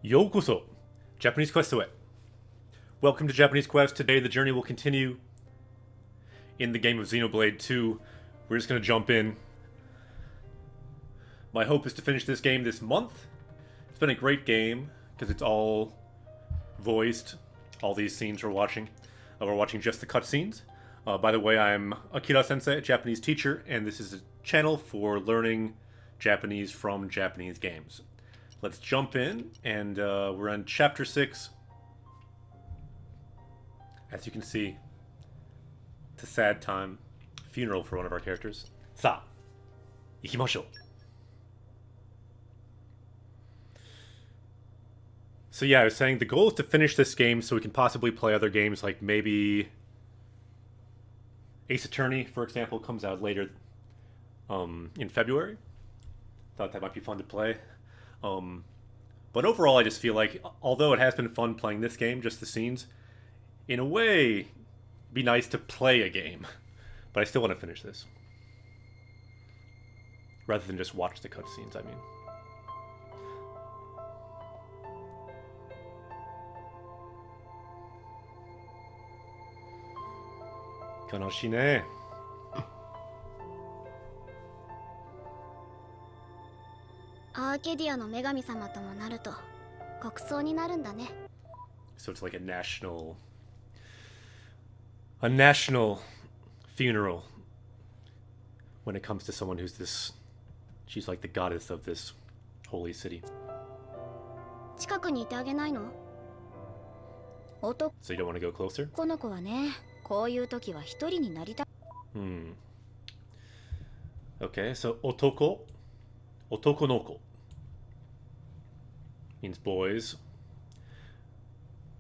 Yokoso, Japanese Quest to it. Welcome to Japanese Quest. Today the journey will continue in the game of Xenoblade 2. We're just going to jump in. My hope is to finish this game this month. It's been a great game because it's all voiced. All these scenes we're watching. We're watching just the cutscenes. By the way, I'm Akira Sensei, a Japanese teacher, and this is a channel for learning Japanese from Japanese games. Let's jump in, and we're on Chapter 6. As you can see, it's a sad time. Funeral for one of our characters. Sa, ikimashou. So yeah, I was saying the goal is to finish this game so we can possibly play other games, like maybe Ace Attorney, for example, comes out later in February. Thought that might be fun to play. But overall, I just feel like, although it has been fun playing this game, just the scenes, in a way, it'd be nice to play a game. But I still want to finish this. Rather than just watch the cutscenes, I mean. Kanoshi ne. アーケディアの女神様ともなると国葬になるんだね。 So it's like a national funeral when it comes to someone who's this, she's like the goddess of this holy city. 近くにいてあげないの？ So you don't want to go closer? この子はね、こういう時は一人になりた。Okay, so otoko no ko means boys.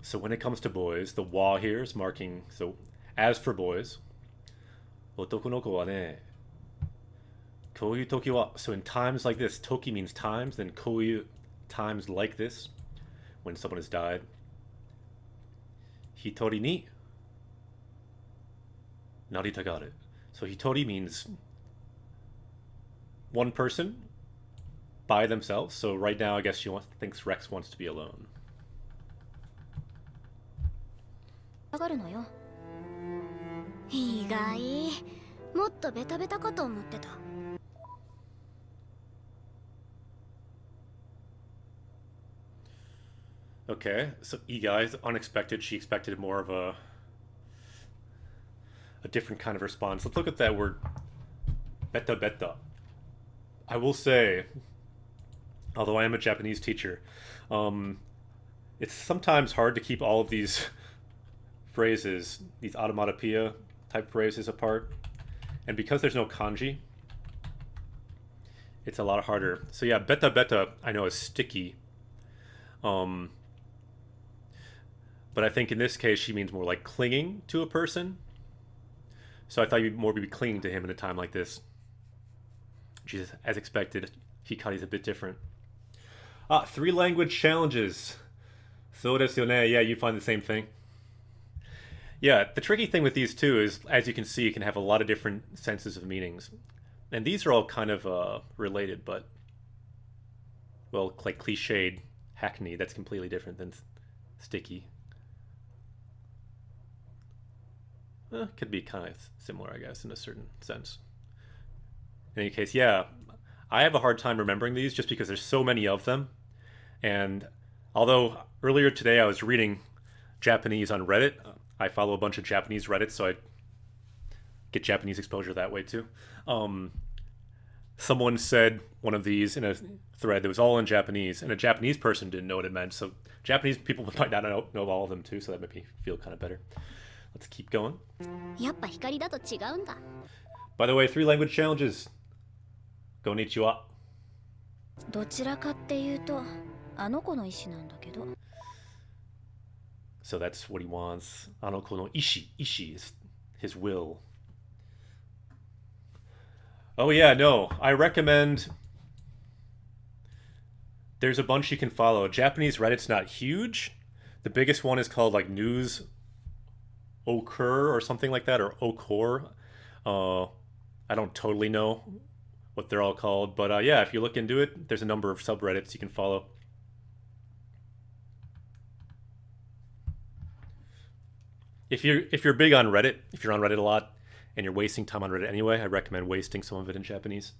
So when it comes to boys, the wa here is marking, so as for boys, otoko no ko wa ne, kouyu toki wa, so in times like this, toki means times, then kouyu, times like this, when someone has died, hitori ni naritagaru. So hitori means one person by themselves. So right now, I guess she thinks Rex wants to be alone. 上がるのよ。意外。もっとベタベタかと思ってた。Okay, so Igai is unexpected. She expected more of a different kind of response. Let's look at that word, beta beta. I will say, although I am a Japanese teacher, it's sometimes hard to keep all of these phrases, these automatopoeia type phrases apart. And because there's no kanji, it's a lot harder. So yeah, beta beta I know is sticky. But I think in this case she means more like clinging to a person. So I thought you'd more be clinging to him in a time like this. She's as expected. Hikari's a bit different. 3 language challenges. So desu yo ne. Yeah, you find the same thing. Yeah, the tricky thing with these two is, as you can see, you can have a lot of different senses of meanings. And these are all kind of related, but, well, like cliched, hackney, that's completely different than sticky. Could be kind of similar, I guess, in a certain sense. In any case, yeah, I have a hard time remembering these just because there's so many of them. And although earlier today I was reading Japanese on Reddit, I follow a bunch of Japanese Reddits, so I get Japanese exposure that way too. Someone said one of these in a thread that was all in Japanese, and a Japanese person didn't know what it meant, so Japanese people might not know all of them too, so that made me feel kind of better. Let's keep going. やっぱ光だと違うんだ。 By the way, 3 language challenges. Konnichiwa. どちらかっていうと、あの子の意思なんだけど。 So that's what he wants. Anoko no ishi. Ishi is his will. Oh yeah, no. I recommend... There's a bunch you can follow. Japanese Reddit's not huge. The biggest one is called like News Occur or something like that, or Okor. I don't totally know what they're all called, but yeah, if you look into it, there's a number of subreddits you can follow. if you're big on Reddit, if you're on Reddit a lot and you're wasting time on Reddit anyway, I recommend wasting some of it in Japanese.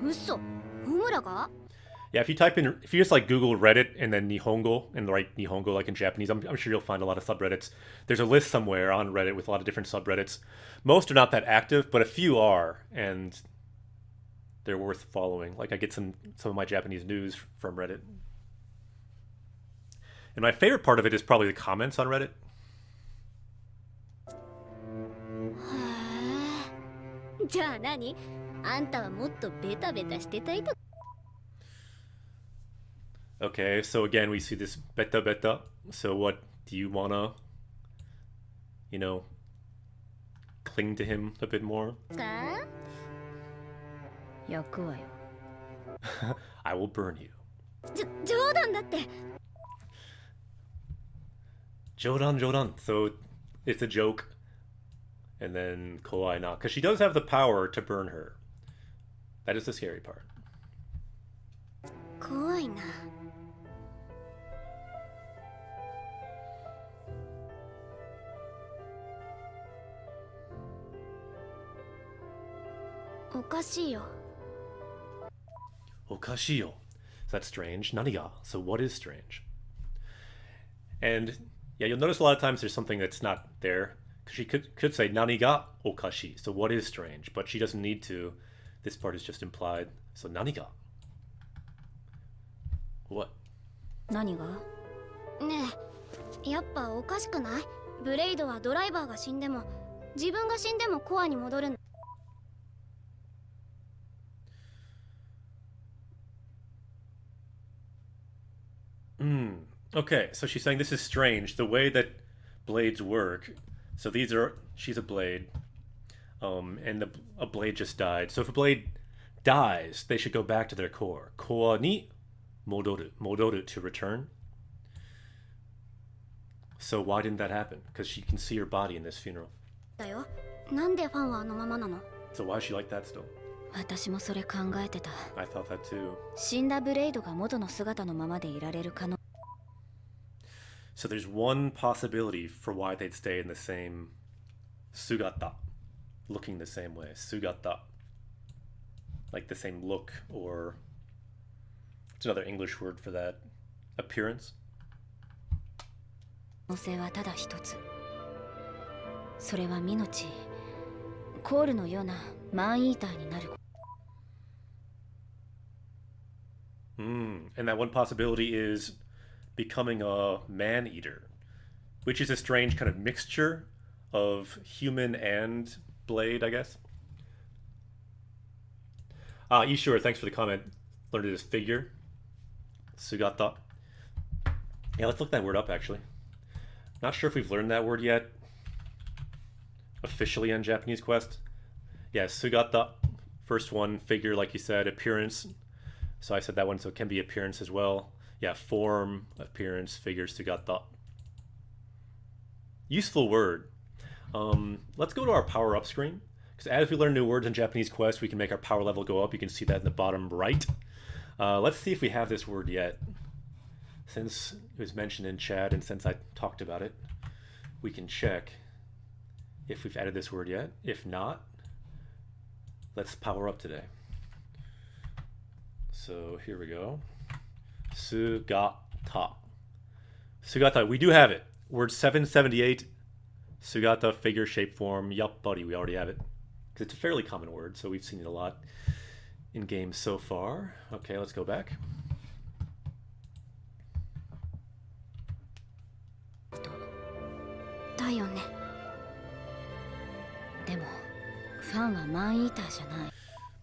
嘘ふむらが Yeah, if you just like Google Reddit and then Nihongo and write Nihongo like in Japanese, I'm sure you'll find a lot of subreddits. There's a list somewhere on Reddit with a lot of different subreddits. Most are not that active, but a few are, and they're worth following. Like I get some of my Japanese news from Reddit. And my favorite part of it is probably the comments on Reddit. へえじゃあ何あんたはもっとベタベタしてたいと Okay, so again we see this beta beta. So what do you wanna, cling to him a bit more? か焼くわよ I will burn you. 冗談だって Jodan Jodan. So it's a joke. And then Kowai na. Because she does have the power to burn her. That is the scary part. 怖いなおかしいよ Okashiyo. So that's strange. Naniga. So what is strange? And yeah, you'll notice a lot of times there's something that's not there. Because she could say Naniga okashi. So what is strange? But she doesn't need to. This part is just implied. So Naniga. What? 何がねえやっぱおかしくないブレイドはドライバーが死んでも自分が死んでもコアに戻るん Okay, so she's saying this is strange. The way that blades work. So she's a blade. And a blade just died. So if a blade dies, they should go back to their core. Koa ni modoru. Modoru to return. So why didn't that happen? Because she can see her body in this funeral. だよなんでファンはあのままなの So why is she like that still? 私もそれ考えてた I thought that too. 死んだブレイドが元の姿のままでいられる可能 So there's one possibility for why they'd stay in the same sugata. Looking the same way. Sugata. Like the same look, or it's another English word for that. Appearance. 可能性はただ一つそれはミノチコールのようなマンイーターになる And that one possibility is becoming a man-eater, which is a strange kind of mixture of human and blade, I guess. Ishura, thanks for the comment. Learned it as figure. Sugata. Yeah, let's look that word up, actually. Not sure if we've learned that word yet. Officially on Japanese Quest. Yeah, sugata. First one, figure, like you said, appearance. So I said that one, so it can be appearance as well. Yeah, form, appearance, figure, sugata. Useful word. Let's go to our power-up screen. Because as we learn new words in Japanese Quest, we can make our power level go up. You can see that in the bottom right. Let's see if we have this word yet. Since it was mentioned in chat and since I talked about it, we can check if we've added this word yet. If not, let's power up today. So here we go. Sugata. Sugata, we do have it. Word 778. Sugata, figure, shape, form. Yup, buddy, we already have it. Because it's a fairly common word, so we've seen it a lot in games so far. Okay, let's go back. だよねでもファンはマンイーターじゃない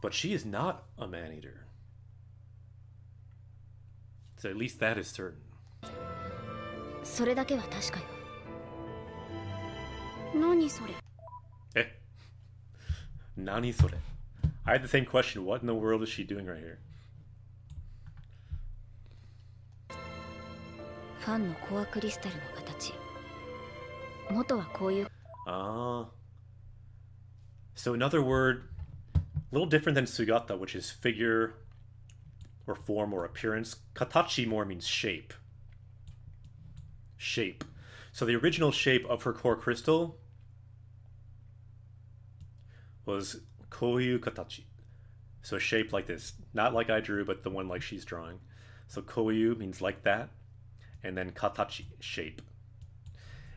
But she is not a man-eater. So at least that is certain. それだけは確かよ何それ Eh? Nani sore? I had the same question. What in the world is she doing right here? ファンのコアクリスタルの形元はこういう So another word, a little different than sugata, which is figure or form or appearance. Katachi more means shape. Shape. So the original shape of her core crystal was koyu katachi. So shaped like this. Not like I drew, but the one like she's drawing. So koyu means like that. And then katachi, shape.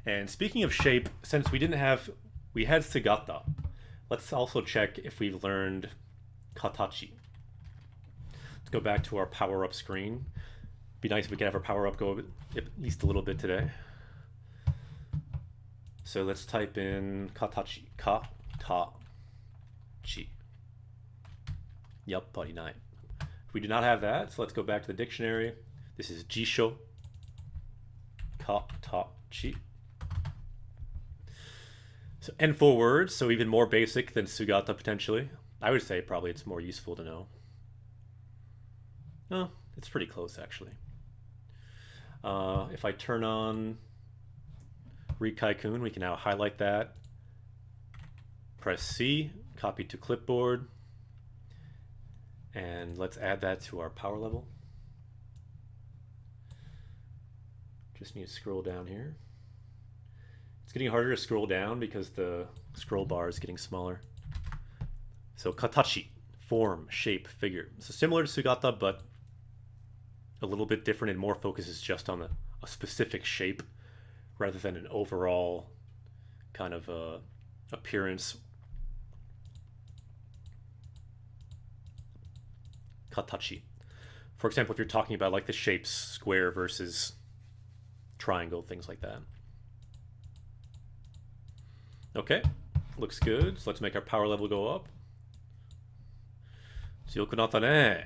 And speaking of shape, since we had Sugata, let's also check if we've learned katachi. Let's go back to our power-up screen. Be nice if we could have our power-up go at least a little bit today. So let's type in katachi. Ka-ta-chi. Yup, buddy, 9. We do not have that, so let's go back to the dictionary. This is jisho. Ka-ta-chi. So, and 4 words, so even more basic than Sugata potentially. I would say probably it's more useful to know. Oh, it's pretty close actually. If I turn on Rikaikun, we can now highlight that. Press C, copy to clipboard. And let's add that to our power level. Just need to scroll down here. It's getting harder to scroll down because the scroll bar is getting smaller. So katachi, form, shape, figure. So similar to Sugata, but a little bit different and more focuses just on a specific shape rather than an overall kind of appearance. Katachi. For example, if you're talking about like the shapes square versus triangle, things like that. Okay, looks good. So let's make our power level go up. Tsuyoku ne.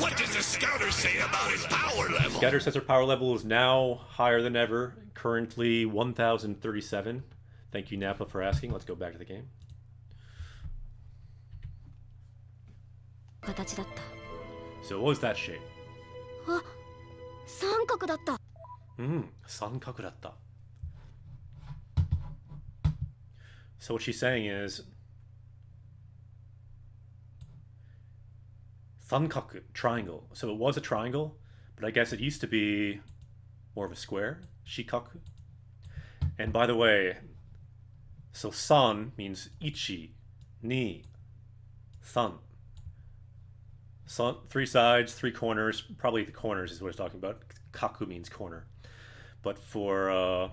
What does the scouter say about his power level? Scouter says her power level is now higher than ever. Currently 1037. Thank you, Nappa, for asking. Let's go back to the game. So what was that shape? Sankaku. Sankaku datta. So what she's saying is sankaku, triangle. So it was a triangle, but I guess it used to be more of a square. Shikaku. And by the way, so san means ichi, ni, san. Sun, 3 sides, 3 corners. Probably the corners is what it's talking about. Kaku means corner. But for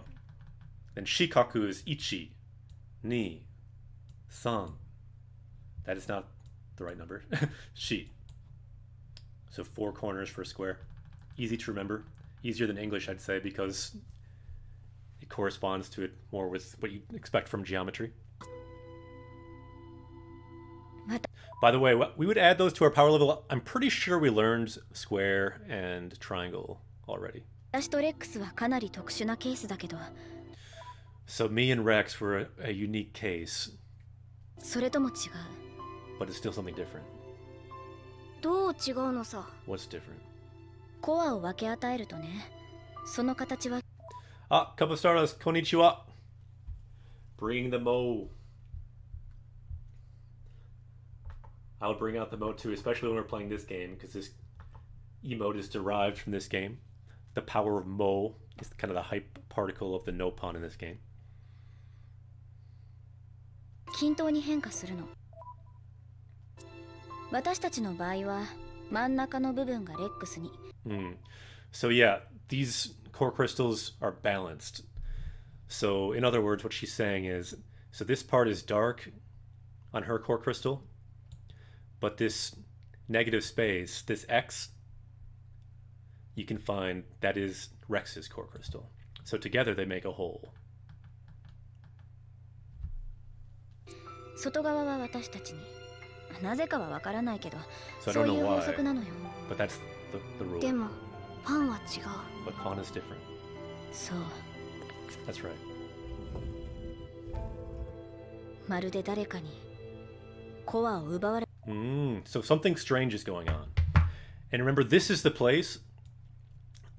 then shikaku is ichi, ni, san. That is not the right number. Shi. So 4 corners for a square. Easy to remember. Easier than English, I'd say, because it corresponds to it more with what you expect from geometry. By the way, we would add those to our power level. I'm pretty sure we learned square and triangle already. So me and Rex were a unique case. But it's still something different. What's different? Ah, Kabustaras, konnichiwa. Bring the mo. I'll bring out the mode too, especially when we're playing this game, because this emote is derived from this game. The power of mo is kind of the hype particle of the nopon in this game. So yeah, these core crystals are balanced. So in other words, what she's saying is, so this part is dark on her core crystal, but this negative space, this X, you can find that is Rex's core crystal. So together they make a whole. So I don't know why, but that's the rule. But Pan is different. That's right. So something strange is going on. And remember, this is the place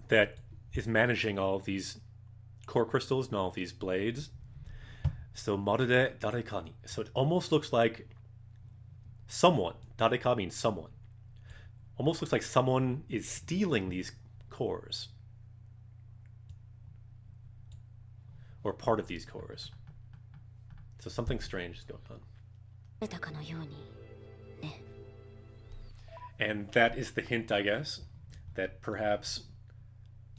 that is managing all of these core crystals and all of these blades. So marude dareka ni. So it almost looks like someone. Dareka means someone. Almost looks like someone is stealing these cores. or part of these cores. So something strange is going on. 出たかのようにね。 And that is the hint, I guess, that perhaps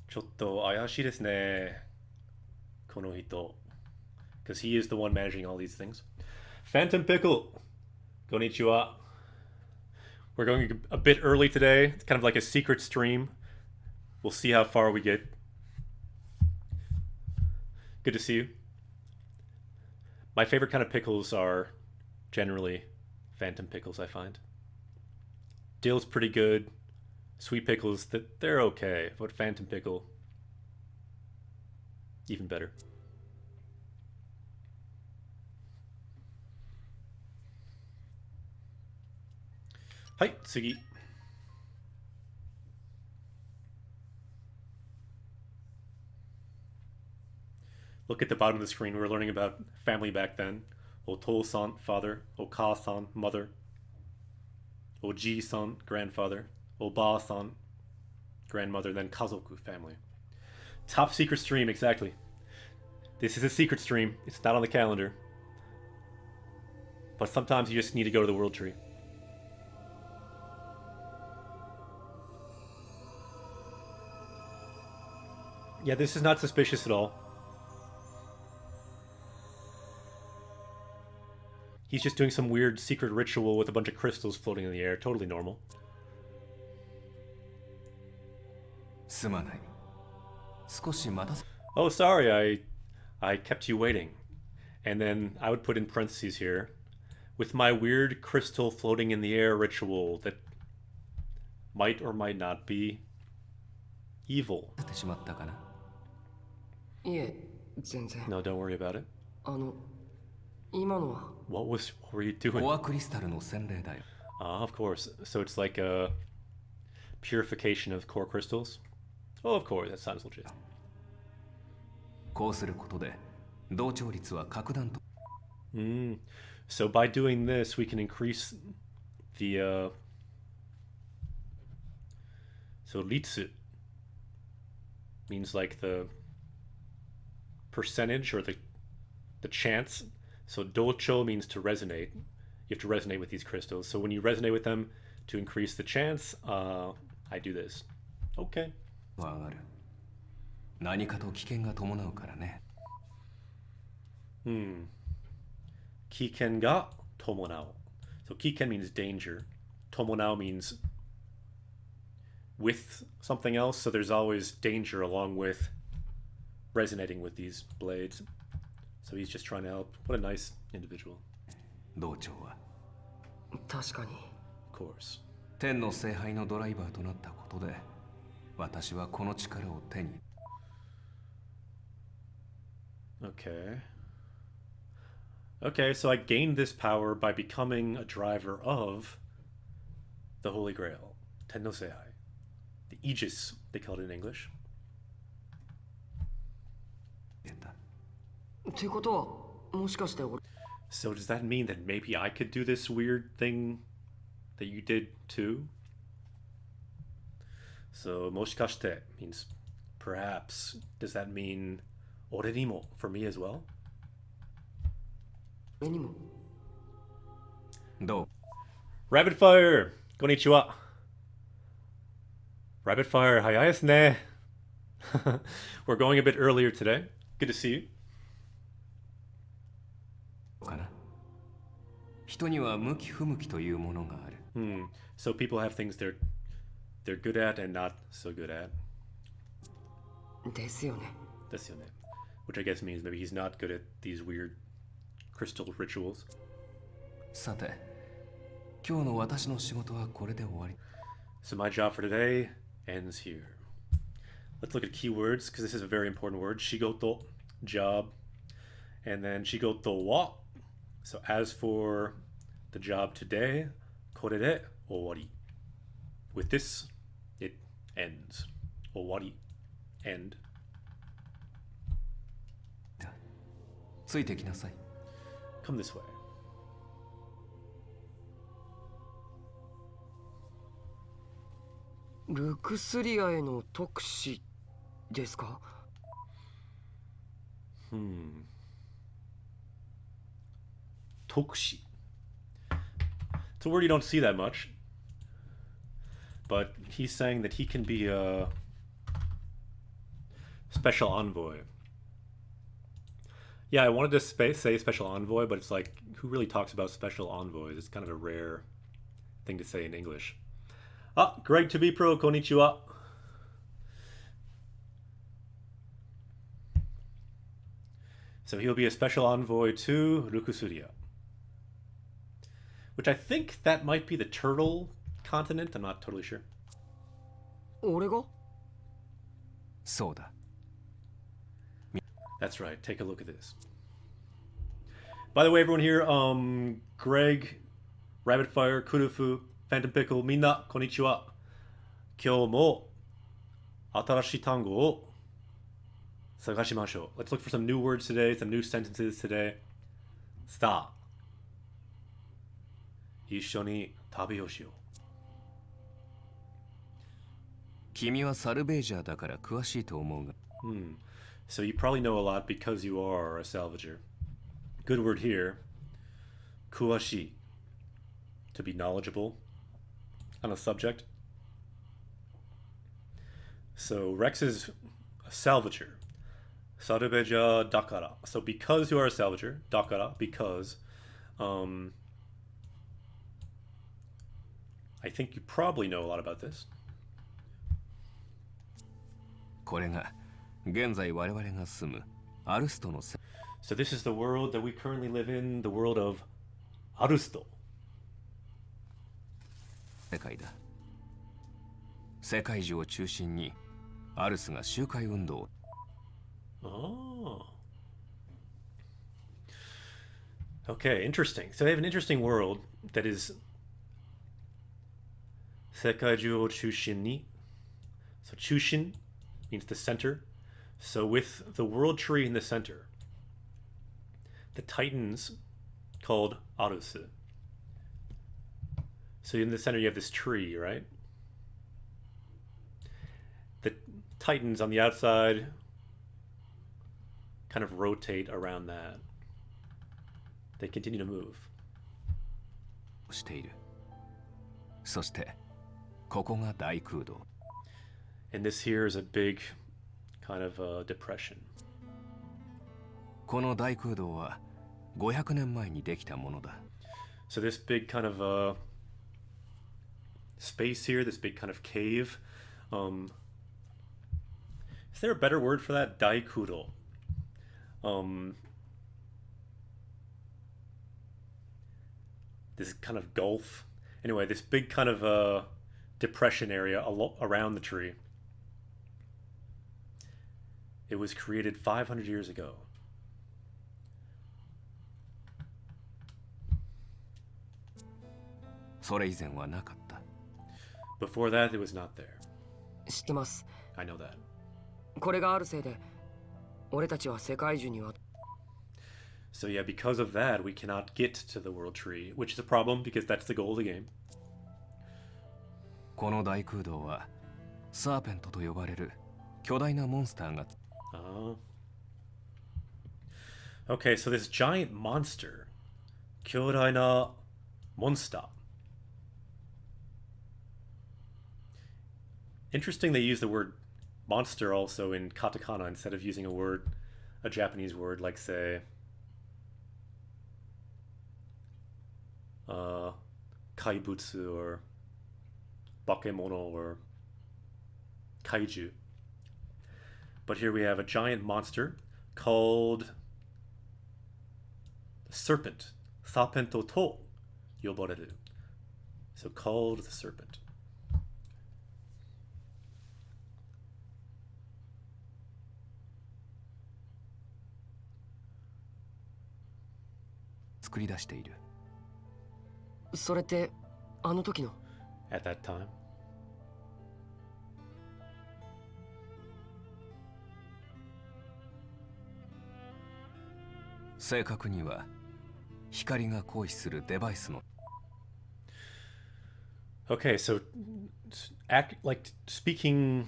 ちょっと怪しいですね、この人. Because he is the one managing all these things. Phantom Pickle, konnichiwa. We're going a bit early today. It's kind of like a secret stream. We'll see how far we get. Good to see you. My favorite kind of pickles are generally phantom pickles, I find. Dill's pretty good. Sweet pickles, they're okay. But phantom pickle, even better. Hi, Tsugi. Look at the bottom of the screen. We were learning about family back then. Oto-san, father. Oka-san, mother. Oji-san, grandfather. Oba-san, grandmother. Then kazoku, family. Top secret stream, exactly. This is a secret stream. It's not on the calendar. But sometimes you just need to go to the World Tree. Yeah, this is not suspicious at all. He's just doing some weird secret ritual with a bunch of crystals floating in the air. Totally normal. Oh, sorry, I kept you waiting. And then I would put in parentheses here, with my weird crystal floating in the air ritual that might or might not be evil. No, don't worry about it. What were you doing? Of course. So it's like a purification of core crystals? Oh, of course, that sounds legit. So by doing this, we can increase the so ritsu means like the percentage or the chance. So docho means to resonate. You have to resonate with these crystals. So when you resonate with them to increase the chance, I do this. Okay. Kiken ga tomonao. So kiken means danger. Tomonao means with something else. So there's always danger along with resonating with these blades. So he's just trying to help. What a nice individual. Of course. Okay. Okay, so I gained this power by becoming a driver of the Holy Grail, Ten no Seihai. The Aegis, they call it in English. So does that mean that maybe I could do this weird thing that you did too? So moshikashite means perhaps. Does that mean ore ni mo, for me as well? Rapid fire! Konnichiwa! Rapid fire, hayai desu ne! We're going a bit earlier today. Good to see you. So people have things they're good at and not so good at. ですよね。Which I guess means maybe he's not good at these weird crystal rituals. So my job for today ends here. Let's look at keywords, because this is a very important word. Shigoto, job. And then shigoto wa. So as for the job today, kore de owari. With this, it ends. Owari. End. Come this way. Tokushi. It's a word you don't see that much. But he's saying that he can be a special envoy. Yeah, I wanted to say special envoy, but it's like, who really talks about special envoys? It's kind of a rare thing to say in English. Ah, Greg to be pro, konnichiwa. So he'll be a special envoy to Rukusuria. Which I think that might be the turtle continent. I'm not totally sure. 俺が そうだ。 That's right. Take a look at this. By the way, everyone here, Greg, Rabbitfire, Kurufu, Phantom Pickle, minna, konnichiwa. Kyou mo atarashii tango o sagashimashou. Let's look for some new words today, some new sentences today. Sa. Issho ni tabi o shiyou. 君はサルベージャーだから詳しいと思うが。 So you probably know a lot because you are a salvager. Good word here. Kuwashi. To be knowledgeable on a subject. So Rex is a salvager. Sarubeja dakara. So because you are a salvager, dakara, because I think you probably know a lot about this. これが現在我々が住むアルストの世 So this is the world that we currently live in, the world of Arusto. 界だ。世界中を中心にアルスが集会運動を Oh. Okay, interesting. So they have an interesting world that is Sekaiju o Chushin ni. So Chushin means the center. So with the world tree in the center, the titans called Arusu. So in the center you have this tree, right? The titans on the outside kind of rotate around that. They continue to move. している。そしてここが大空洞。 And this here is a big kind of depression. この大空洞は500年前にできたものだ。 So this big kind of space here, this big kind of cave. Is there a better word for that? Daikuro. This kind of gulf. Anyway, this big kind of depression area around the tree. It was created 500 years ago. Before that, it was not there. 知ってます。 I know that. これがあるせいで俺たちは世界中には So yeah, because of that, we cannot get to the world tree, which is a problem because that's the goal of the game. この大空洞はサーペントと呼ばれる巨大なモンスターが Okay, so this giant monster, 巨大な monster. Interesting they use the word monster also in katakana instead of using a Japanese word like, say, kaibutsu or bakemono or kaiju. But here we have a giant monster called the serpent. Sapento to yoboreru. So called the serpent. 作り出している。それってあの時の At that time. 正確には光が行使するデバイスの Okay, so act like speaking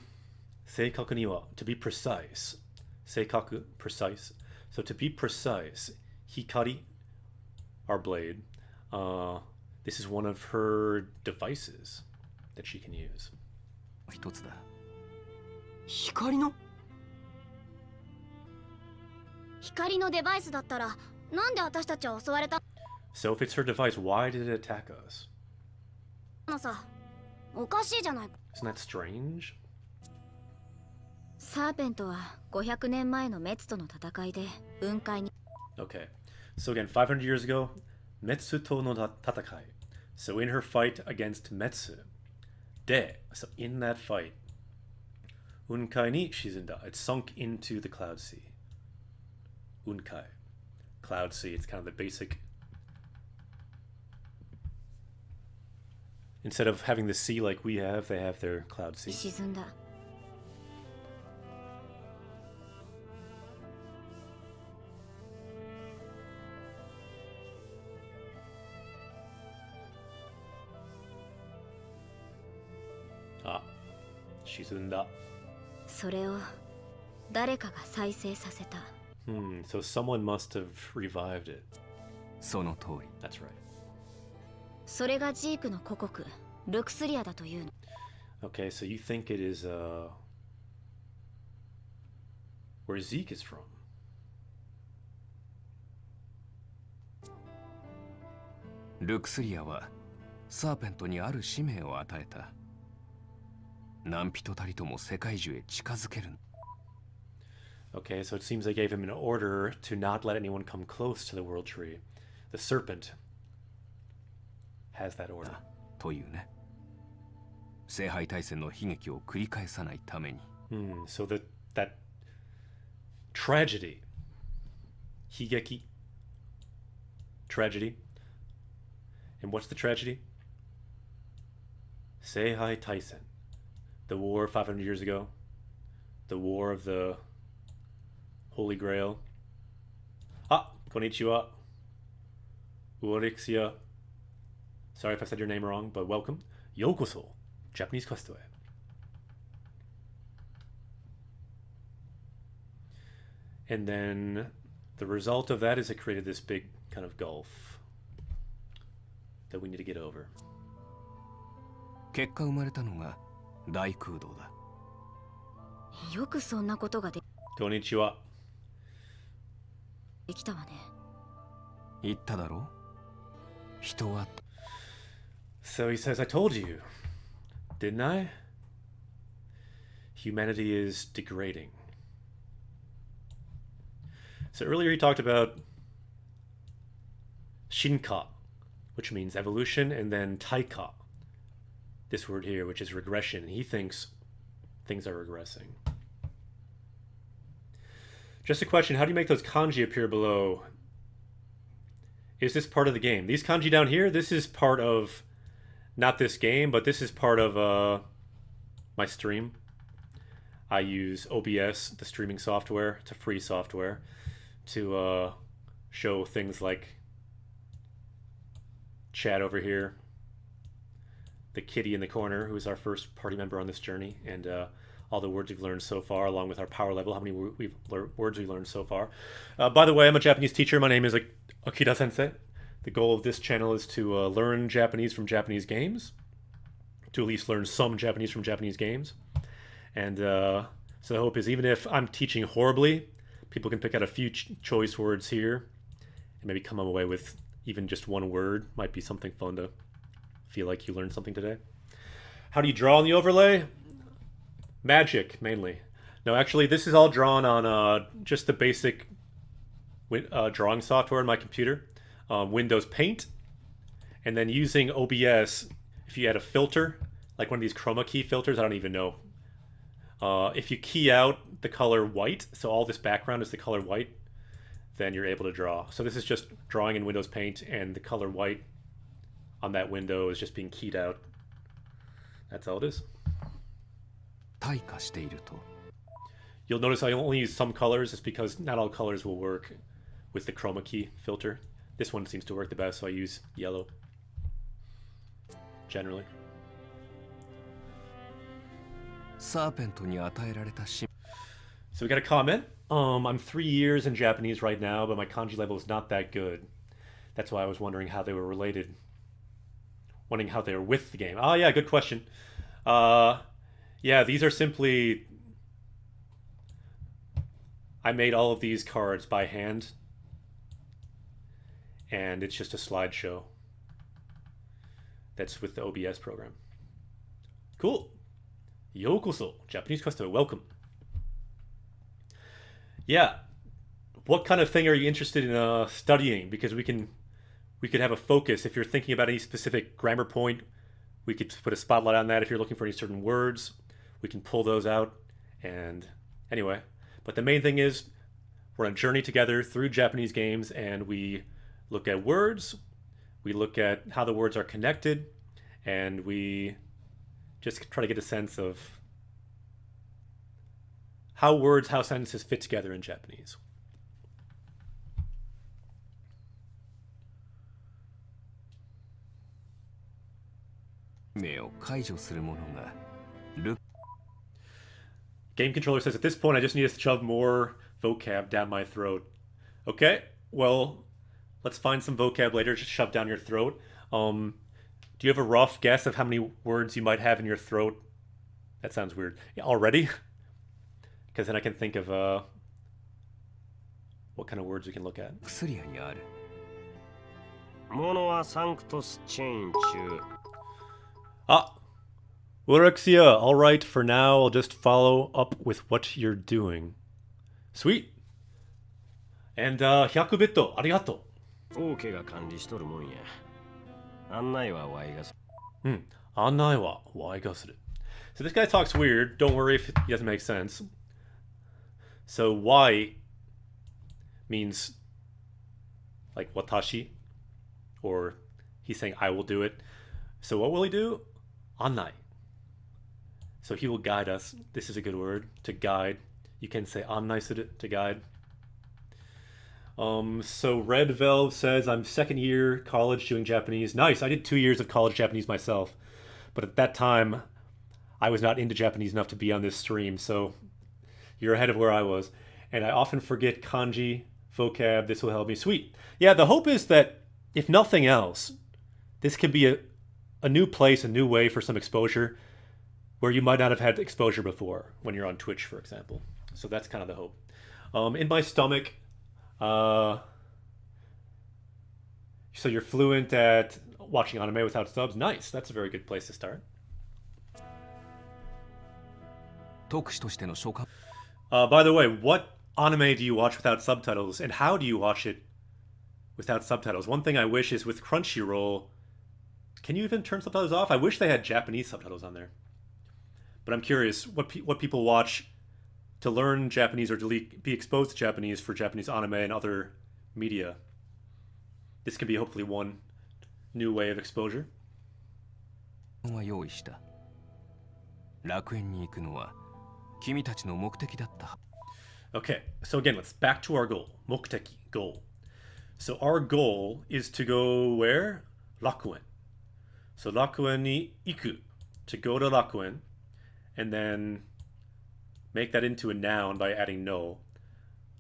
正確には to be precise. 正確 precise. So to be precise, Hikari, our blade, this is one of her devices that she can use. 一つだ。光の光のデバイスだったらなんで私たちは襲われた So if it's her device, why did it attack us? のさ。おかしいじゃないか。 Isn't that strange? サーペントは500年前のメツとの戦いで雲海に Okay, so again, 500 years ago, Metsu to no Tatakai. So in her fight against Metsu, so in that fight, Unkai ni Shizunda, it sunk into the Cloud Sea. Unkai. Cloud Sea, it's kind of the basic. Instead of having the sea like we have, they have their Cloud Sea. 沈んだ。Ah, Shizunda. それを誰かが再生させた。So someone must have revived it. その通り。 That's right. それがジークの故国ルクスリアだというの。 Okay, so you think it is where Zeke is from? ルクスリアはサーペントにある使命を与えた。何人たりとも世界中へ近づける。 Okay, so it seems they gave him an order to not let anyone come close to the World Tree. The serpent has that order. というね。聖杯大戦の悲劇を繰り返さないために。So that tragedy, higeki, tragedy. And what's the tragedy? Seihai Taisen, the war 500 years ago, the war of the Holy Grail. Ah, konnichiwa. Uorixia. Sorry if I said your name wrong, but welcome. Yokoso, Japanese Quest. And then the result of that is it created this big kind of gulf that we need to get over. 結果生まれたのが大空洞だ。よくそんなことがで Konnichiwa. きたわね。言っただろ？人は So he says, I told you, didn't I? Humanity is degrading. So earlier he talked about Shinka, which means evolution, and then Taika, this word here, which is regression. He thinks things are regressing. Just a question, how do you make those kanji appear below? Is this part of the game? These kanji down here, this is part of, not this game, but this is part of my stream. I use OBS, the streaming software. It's a free software to show things like chat over here, the kitty in the corner, who is our first party member on this journey, and all the words we've learned so far, along with our power level, how many words we've learned so far. By the way, I'm a Japanese teacher. My name is Akira Sensei. The goal of this channel is to learn Japanese from Japanese games, to at least learn some Japanese from Japanese games. And so the hope is, even if I'm teaching horribly, people can pick out a few choice words here and maybe come away with even just one word. Might be something fun to feel like you learned something today. How do you draw on the overlay? Magic, mainly. No, actually, this is all drawn on just the basic drawing software on my computer. Windows Paint. And then using OBS, if you add a filter, like one of these chroma key filters, I don't even know. If you key out the color white, so all this background is the color white, then you're able to draw. So this is just drawing in Windows Paint, and the color white on that window is just being keyed out. That's all it is. 退化していると。 You'll notice I only use some colors. It's because not all colors will work with the chroma key filter. This one seems to work the best, so I use yellow. Generally. サーペントに与えられた使 So we got a comment. I'm 3 years in Japanese right now, but my kanji level is not that good. That's why I was wondering how they were related. Wondering how they were with the game. Oh yeah, good question. Yeah, these are simply... I made all of these cards by hand. And it's just a slideshow. That's with the OBS program. Cool. Yokoso. Japanese customer, welcome. Yeah. What kind of thing are you interested in studying? Because we could have a focus. If you're thinking about any specific grammar point, we could put a spotlight on that. If you're looking for any certain words, we can pull those out. And anyway, but the main thing is we're on a journey together through Japanese games, and we look at words, we look at how the words are connected, and we just try to get a sense of how words, how sentences fit together in Japanese. Game controller says, at this point, I just need to shove more vocab down my throat. Okay, well, let's find some vocab later, just shove down your throat. Do you have a rough guess of how many words you might have in your throat? That sounds weird. Yeah, already? Because then I can think of what kind of words we can look at. Ah, Urexia. All right, for now, I'll just follow up with what you're doing. Sweet. And 100ビットありがとう。王家が管理しとるもんや。案内はワイがする。案内はワイがする。So this guy talks weird. Don't worry if he doesn't make sense. So why means like watashi, or he's saying I will do it. So what will he do? Annai. So he will guide us. This is a good word, to guide. You can say annai suru, to guide. So Red Velve says, I'm second year college doing Japanese. Nice. I did 2 years of college Japanese myself. But at that time, I was not into Japanese enough to be on this stream. So you're ahead of where I was. And I often forget kanji, vocab. This will help me. Sweet. Yeah, the hope is that, if nothing else, this can be a new place, a new way for some exposure where you might not have had exposure before when you're on Twitch, for example. So that's kind of the hope. In my stomach... so you're fluent at watching anime without subs? Nice. That's a very good place to start. By the way, what anime do you watch without subtitles, and how do you watch it without subtitles? One thing I wish is with Crunchyroll, can you even turn subtitles off? I wish they had Japanese subtitles on there. But I'm curious what people watch to learn Japanese or to be exposed to Japanese for Japanese anime and other media. This can be hopefully one new way of exposure. Okay, so again, let's back to our goal. Mokuteki, goal. So our goal is to go where? Rakuen. So Rakuen ni iku, to go to Rakuen, and then make that into a noun by adding no.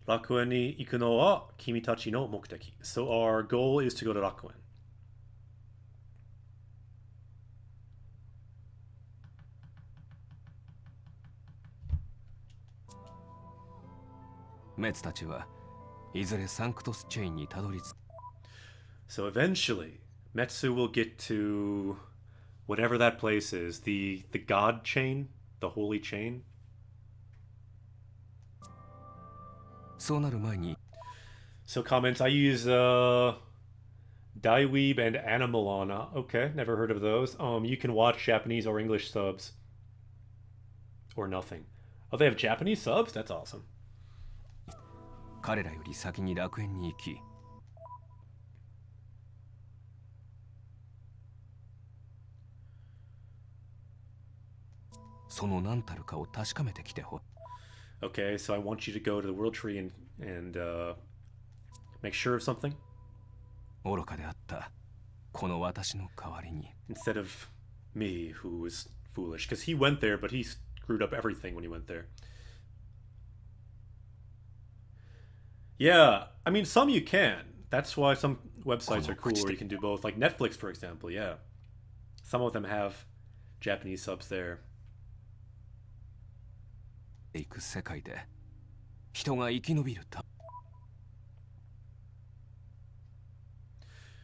Rakuen ni iku no wa kimitachi no mokuteki. So our goal is to go to Rakuen. So eventually, Metsu will get to whatever that place is, the god chain, the holy chain. So comments, I use Daiweeb and Animalana. Okay, never heard of those. You can watch Japanese or English subs. Or nothing. Oh, they have Japanese subs? That's awesome. Okay, so I want you to go to the World Tree and make sure of something. Instead of me, who was foolish. Because he went there, but he screwed up everything when he went there. Yeah, I mean, some you can. That's why some websites are cool where you can do both. Like Netflix, for example, yeah. Some of them have Japanese subs there. 行く世界で人が生き延びるた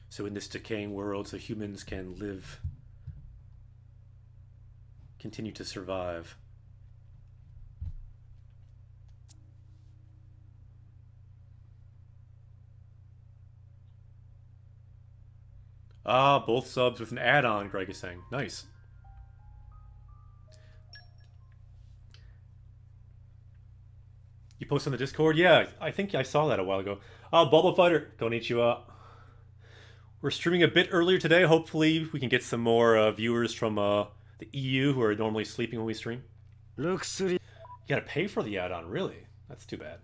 So in this decaying world, so humans can live, continue to survive. Ah, both subs with an add-on, Greg is saying. Nice. You post on the Discord? Yeah, I think I saw that a while ago. Bubble Fighter, konnichiwa. We're streaming a bit earlier today. Hopefully we can get some more viewers from the EU who are normally sleeping when we stream. ルクスリ You gotta pay for the add-on, really? That's too bad.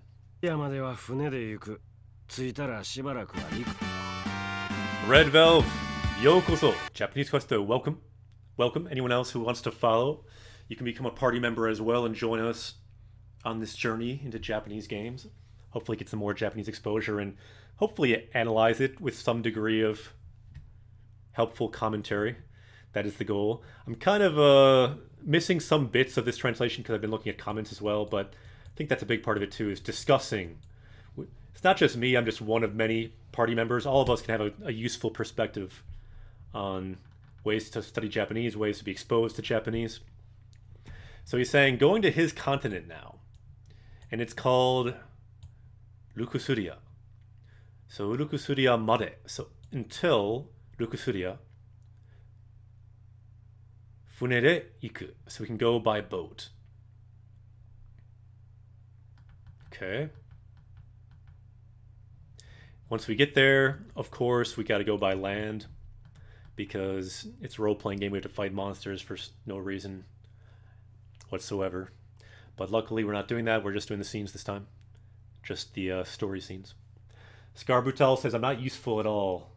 アまでは船で行く。着いたらしばらくは陸。Red Velve, yokoso. Japanese Quest, welcome. Welcome. Anyone else who wants to follow, you can become a party member as well and join us on this journey into Japanese games. Hopefully get some more Japanese exposure and hopefully analyze it with some degree of helpful commentary. That is the goal. I'm kind of missing some bits of this translation because I've been looking at comments as well, but I think that's a big part of it too, is discussing. It's not just me, I'm just one of many party members. All of us can have a useful perspective on ways to study Japanese, ways to be exposed to Japanese. So he's saying going to his continent now, and it's called Lukusuria. So Lukusuria made. So until Lukusuria, fune de iku. So we can go by boat. Okay. Once we get there, of course, we got to go by land because it's a role-playing game. We have to fight monsters for no reason whatsoever. But luckily, we're not doing that. We're just doing the scenes this time. Just the story scenes. Scarbutel says, I'm not useful at all.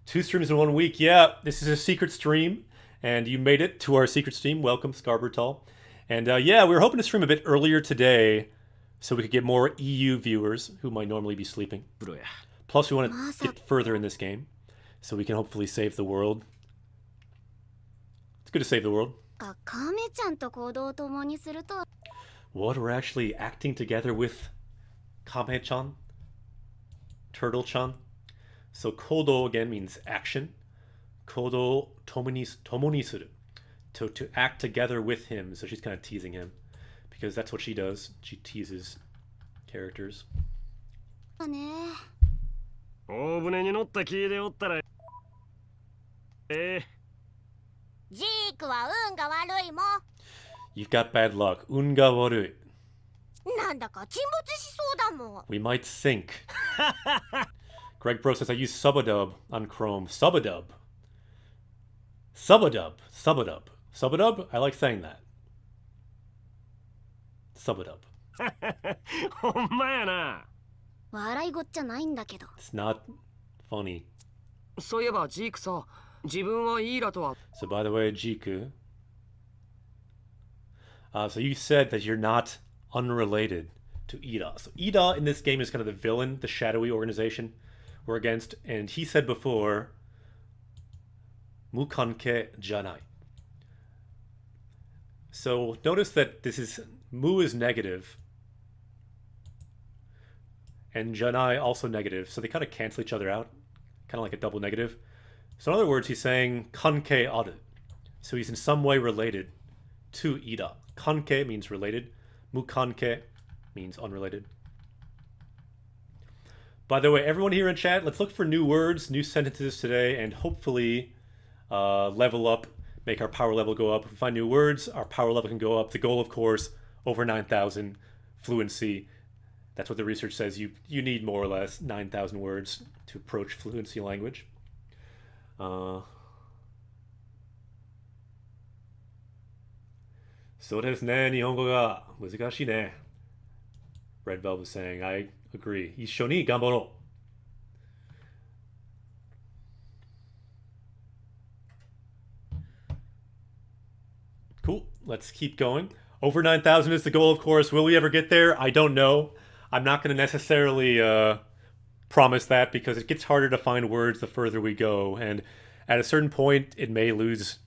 2 streams in 1 week. Yeah, this is a secret stream, and you made it to our secret stream. Welcome, Scarbutel. And yeah, we were hoping to stream a bit earlier today so we could get more EU viewers who might normally be sleeping. Plus, we want to get further in this game so we can hopefully save the world. It's good to save the world. What, we're actually acting together with Kame-chan? Turtle-chan? So kodo again means action. Kodo tomoni suru. To act together with him. So she's kind of teasing him. Because that's what she does. She teases characters. 大船に乗った気でおったらジークは運が悪いもん。 You've got bad luck. Unga warui. なんだか沈没しそうだもん。 We might sink. Greg Pro says I use Subadub on Chrome. Subadub. Subadub. Subadub. Subadub? I like saying that. Subadub. ほんまやな。笑いごっちゃないんだけど。 It's not funny. そういえばジークさ、自分はイーラとは So by the way, Jiku. So you said that you're not unrelated to Ida. So Ida in this game is kind of the villain, the shadowy organization we're against. And he said before, Mukanke janai. So notice that this is, Mu is negative. And janai also negative. So they kind of cancel each other out. Kind of like a double negative. So in other words, he's saying kanke aru. So he's in some way related to Ida. Kanke means related. Mukanke means unrelated. By the way, everyone here in chat, let's look for new words, new sentences today, and hopefully level up, make our power level go up. If we find new words, our power level can go up. The goal, of course, over 9,000 fluency. That's what the research says. You need more or less 9,000 words to approach fluency language. So desu ne, Nihongo ga muzukashii ne. Red Velvet was saying, I agree. Issho ni ganbaro. Cool. Let's keep going. Over 9,000 is the goal, of course. Will we ever get there? I don't know. I'm not going to necessarily promise that because it gets harder to find words the further we go. And at a certain point, it may lose,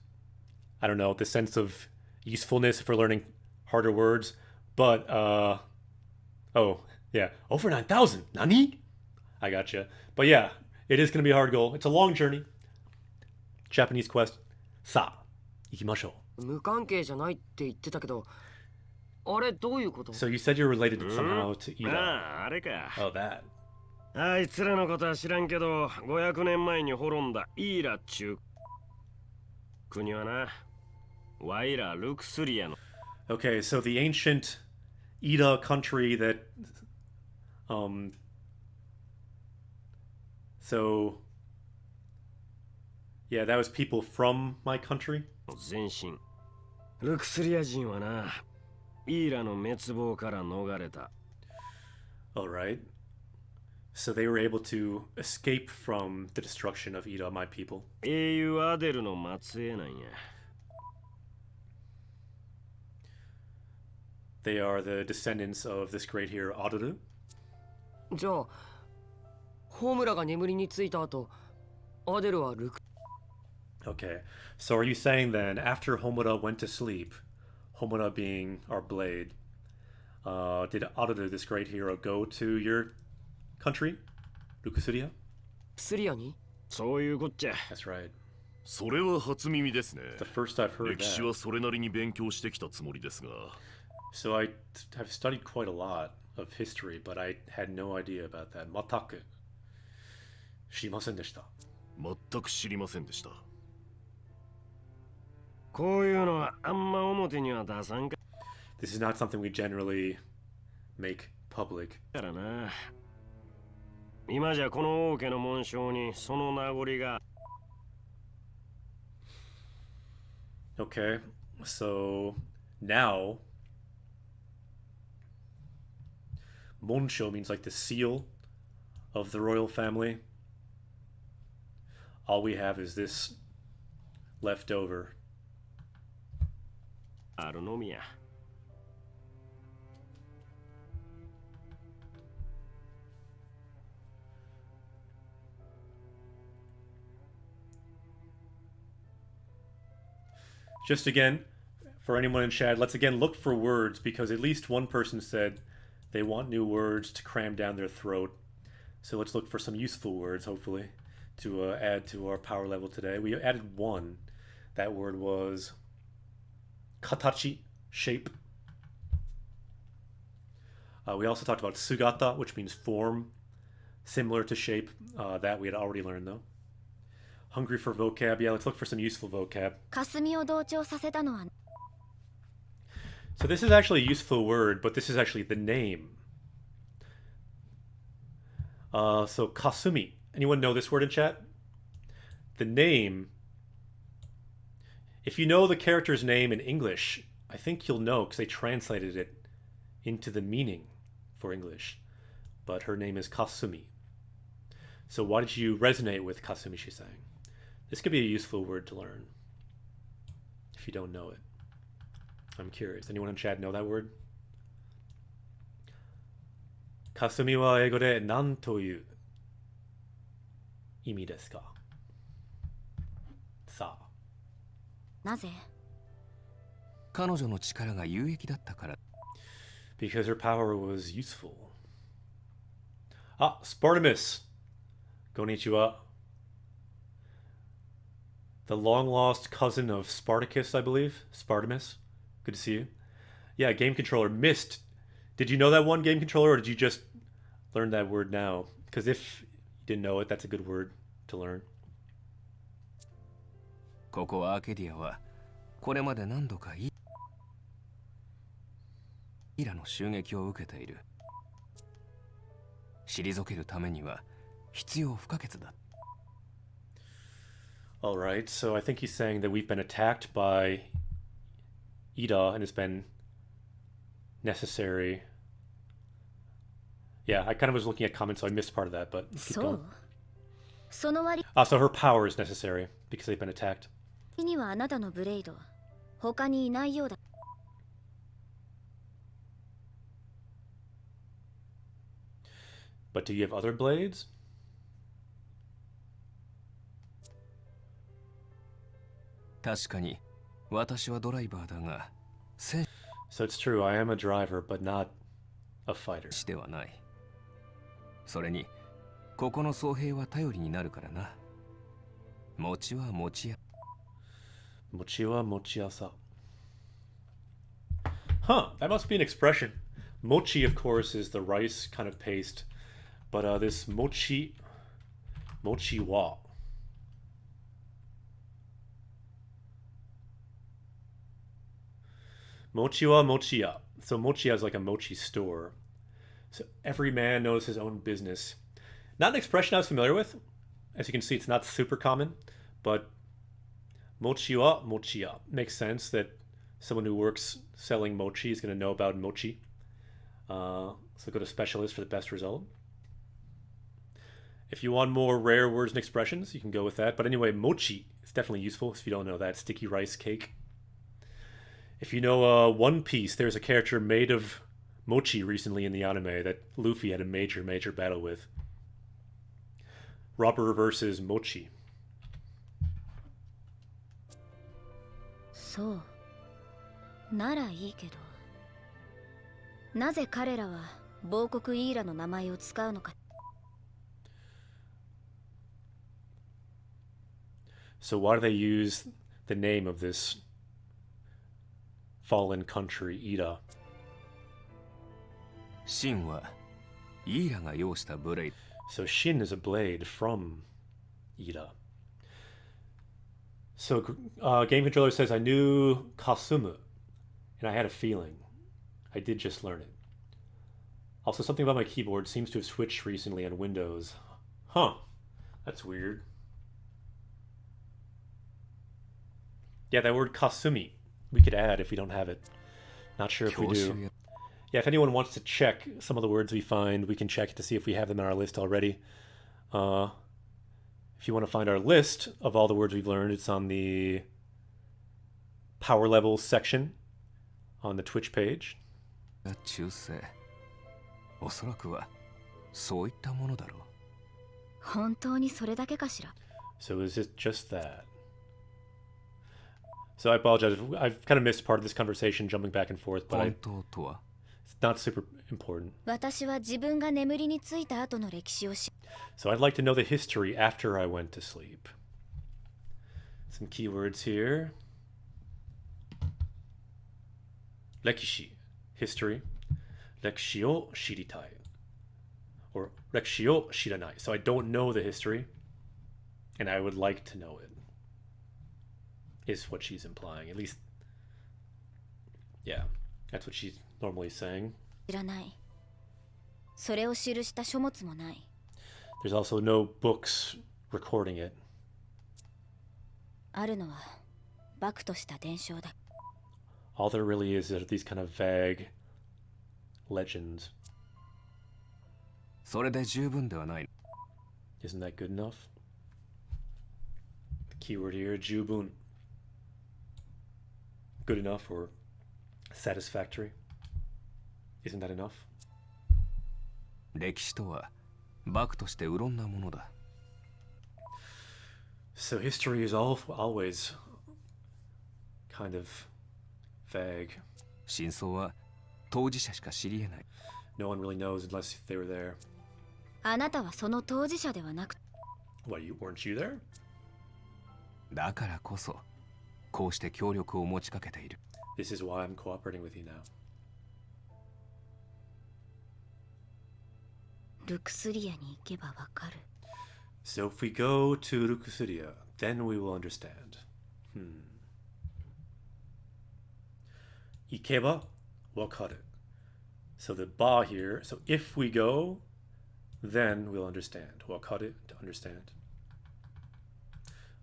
I don't know, the sense of usefulness for learning harder words. But, oh, yeah, over 9,000. Nani? I gotcha. But yeah, it is going to be a hard goal. It's a long journey. Japanese quest. Sa, ikimashou. 無関係じゃないって言ってたけど、あれどういうこと？ So you said you're related somehow to Ida. ああ、あれか。 Oh, that. あいつらのことは知らんけど、500年前に滅んだイーラっちゅう国はな、ワイラ・ルクスリアの。Okay, so the ancient Ida country that, so, yeah, that was people from my country. 前身。ルクスリア人はな、イーラの滅亡から逃れた。All right. So they were able to escape from the destruction of Ida, my people. 英雄アデルの末裔なんや。They are the descendants of this great hero, Adoru. じゃあ、ホムラが眠りについた後、アデルはルク Okay, so are you saying then, after Homura went to sleep, Homura being our blade, did Adoru, this great hero, go to your country, Lukusuria? スリアに？そういうこっちゃ。That's right. それは初耳ですね。 The first I've heard 歴史 that. はそれなりに勉強してきたつもりですが。 So I have studied quite a lot of history, but I had no idea about that. Mataku. Shimasen deshita. 全く知りませんでした。こういうのはあんま表には出さんか This is not something we generally make public. らな。今じゃこの王家の紋章にその名残が。Okay, so now Monsho means like the seal of the royal family. All we have is this left over. あるのみや。Just again, for anyone in chat, let's again look for words because at least one person said they want new words to cram down their throat. So let's look for some useful words, hopefully, to add to our power level today. We added one. That word was katachi, shape. We also talked about sugata, which means form, similar to shape. That we had already learned, though. Hungry for vocab. Yeah, let's look for some useful vocab. 霞を同調させたのは So this is actually a useful word, but this is actually the name. So Kasumi. Anyone know this word in chat? The name. If you know the character's name in English, I think you'll know because they translated it into the meaning for English. But her name is Kasumi. So why did you resonate with Kasumi, she's saying? This could be a useful word to learn if you don't know it. I'm curious. Anyone in chat know that word? Kasumi wa eigo de nan toyu imi desu ka? Sa. なぜ？彼女の力が有益だったから。 Because her power was useful. Ah, Spartamus. Konnichiwa. The long-lost cousin of Spartacus, I believe. Spartamus. Good to see you. Yeah, game controller. Missed. Did you know that one, game controller, or did you just learn that word now? Because if you didn't know it, that's a good word to learn. ここアーケディアはこれまで何度かイラの襲撃を受けている。退けるためには必要不可欠だ。Alright, so I think he's saying that we've been attacked by Ida and it's been necessary. Yeah, I kind of was looking at comments, so I missed part of that, but keep そう going. その割 So her power is necessary because they've been attacked. にはあなたのブレイド他にいないようだ But do you have other blades? So it's true, I am a driver, but not a fighter. ではない。それに、ここの僧兵は頼りになるからな。餅は餅屋。Mochiwa mochiasa. Huh, that must be an expression. Mochi, of course, is the rice kind of paste. But this mochi wa. Mochiwa mochiya. So mochiya is like a mochi store. So every man knows his own business. Not an expression I was familiar with. As you can see, it's not super common, but mochiwa mochiya makes sense that someone who works selling mochi is going to know about mochi. So go to specialist for the best result. If you want more rare words and expressions, you can go with that. But anyway, mochi is definitely useful if you don't know that. Sticky rice cake. If you know One Piece, there's a character made of mochi recently in the anime that Luffy had a major battle with. Robber versus Mochi. そうならいいけど、なぜ彼らは亡国イーラの名前を使うのか。So why do they use the name of this fallen country, Ida? シンはイーラが用したブレイド。 So Shin is a blade from Ida. So Game Controller says, I knew Kasumu, and I had a feeling. I did just learn it. Also, something about my keyboard seems to have switched recently on Windows. Huh. That's weird. Yeah, that word Kasumi, we could add if we don't have it. Not sure if we do. Yeah, if anyone wants to check some of the words we find, we can check to see if we have them on our list already. If you want to find our list of all the words we've learned, it's on the power level section on the Twitch page. 中世。おそらくはそういったものだろう。本当にそれだけかしら。 So is it just that? So I apologize. I've kind of missed part of this conversation, jumping back and forth, but 本当とは it's not super important. 私は自分が眠りについた後の歴史を知。 So I'd like to know the history after I went to sleep. Some keywords here. Rekishi, history. Rekishi o shiritai. Or rekishi o shiranai. So I don't know the history, and I would like to know it. Is what she's implying. At least, yeah, that's what she's normally saying. 知らない。それを記した書物もない。 There's also no books recording it. あるのは漠とした伝承だ。 All there really is are these kind of vague legends. それで十分ではない。 Isn't that good enough? The keyword here, jubun. Good enough or satisfactory? Isn't that enough? 歴史とは幕としてうろんなものだ。 So history is always kind of vague. 真相は当事者しか知り得ない。 No one really knows unless they were there. あなたはその当事者ではなく。 What, weren't you there? だからこそこうして協力を持ちかけている。 This is why I'm cooperating with you now. ルクスリアに行けばわかる。 So if we go to Lukusuria, then we will understand. Ikeba wakaru. So the ba here, so if we go, then we'll understand. Wakaru, to understand.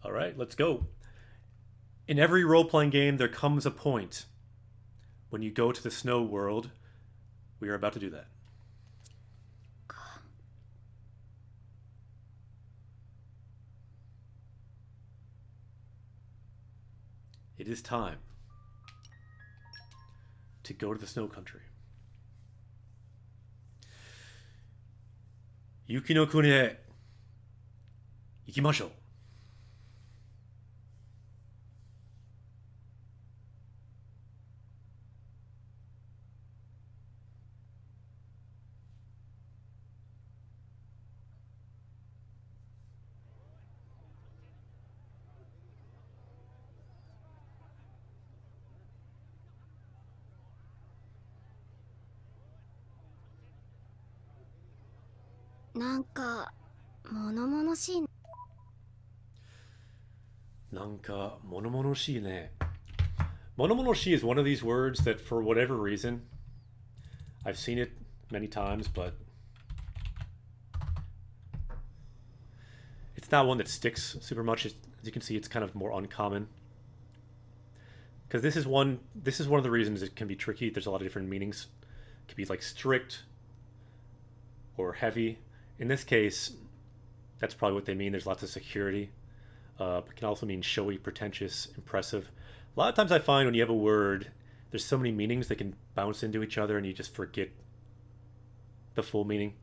All right, let's go. In every role-playing game, there comes a point when you go to the snow world. We are about to do that. It is time to go to the snow country. 雪の国へ行きましょう。なんか物々しい。なんか物々しいね。物々しい is one of these words that, for whatever reason, I've seen it many times, but it's not one that sticks super much. As you can see, it's kind of more uncommon. Because this is one of the reasons it can be tricky. There's a lot of different meanings. It could be like strict or heavy. In this case, that's probably what they mean. There's lots of security. But it can also mean showy, pretentious, impressive. A lot of times I find when you have a word, there's so many meanings that can bounce into each other and you just forget the full meaning.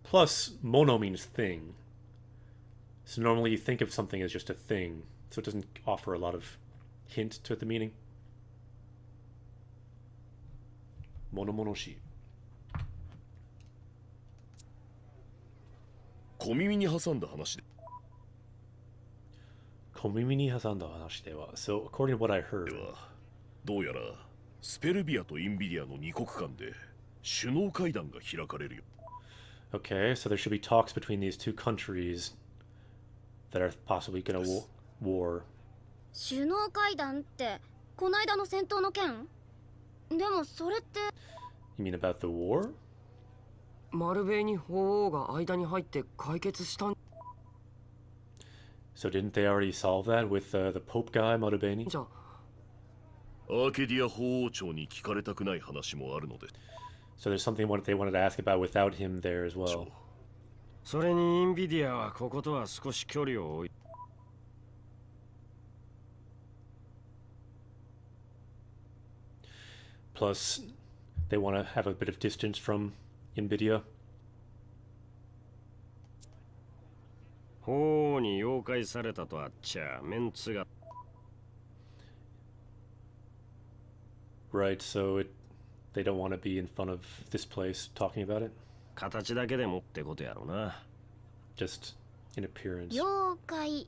Plus, mono means thing. So normally you think of something as just a thing, so it doesn't offer a lot of hint to the meaning. Monomonoshi. 小耳に挟んだ話で So according to what I heard, はどうやらスペルビアとインビディアの2国間で首脳会談が開かれるよ。 okay, so there should be talks between these two countries that are possibly going to war. 首脳会談ってこないだの戦闘の件？でもそれって You mean about the war? マルベイに法王が間に入って解決したん So didn't they already solve that with the Pope guy, Marubeni? じゃ。アーケディア法王朝に聞かれたくない話もあるので。 So there's something what they wanted to ask about without him there as well. それにインビディアはこことは少し距離を置い Plus, they want to have a bit of distance from NVIDIA. 法王に妖怪されたとあっちゃメンツが Right, so they don't want to be in front of this place talking about it. 形だけでもってことやろな。 Just in appearance. 妖怪っ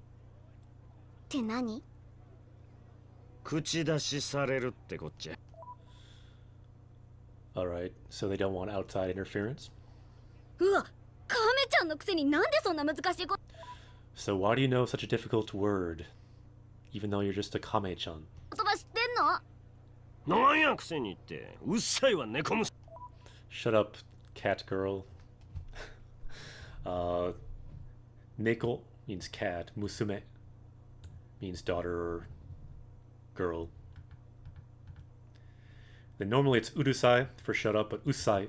て何？口出しされるってこっちゃ。 Alright, so they don't want outside interference. うわ、カメちゃんのくせになんでそんな難しいこと So why do you know such a difficult word? Even though you're just a Kame-chan. 言葉知ってんの？なんやくせにってうっさいわ猫む Shut up, cat girl. Neko means cat. Musume means daughter or girl. Then normally it's urusai for shut up, but usai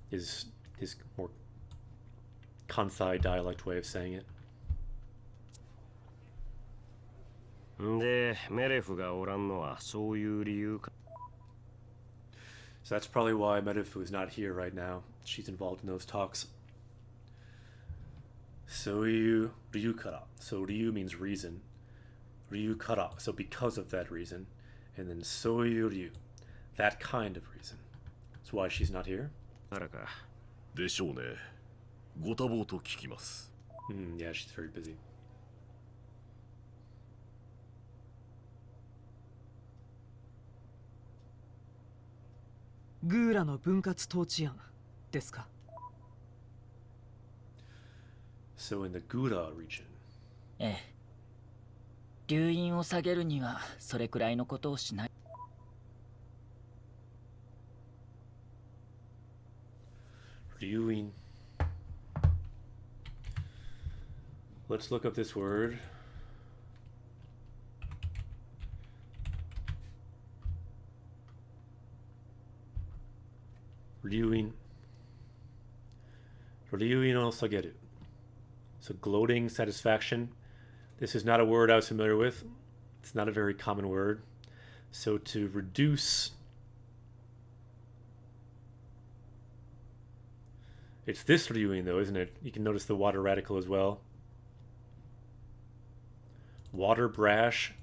is his more Kansai dialect way of saying it. でメレフがおらんのはそういう理由か So that's probably why Medifu is not here right now. She's involved in those talks. Soyu Ryukara. So Ryu means reason. Ryukara. So because of that reason. And then Soyu Ryu. That kind of reason. That's why she's not here. あらかでしょうね。ご多忙と聞きます。Yeah, she's very busy. グーラの分割統治案ですか。 So in the Gura region. ええ。留飲を下げるにはそれくらいのことをしない。 Ryuin. Let's look up this word. Ryuin. Ryuin no sageru. So gloating, satisfaction. This is not a word I was familiar with. It's not a very common word. So to reduce It's this Ryuin though, isn't it? You can notice the water radical as well. Water brash,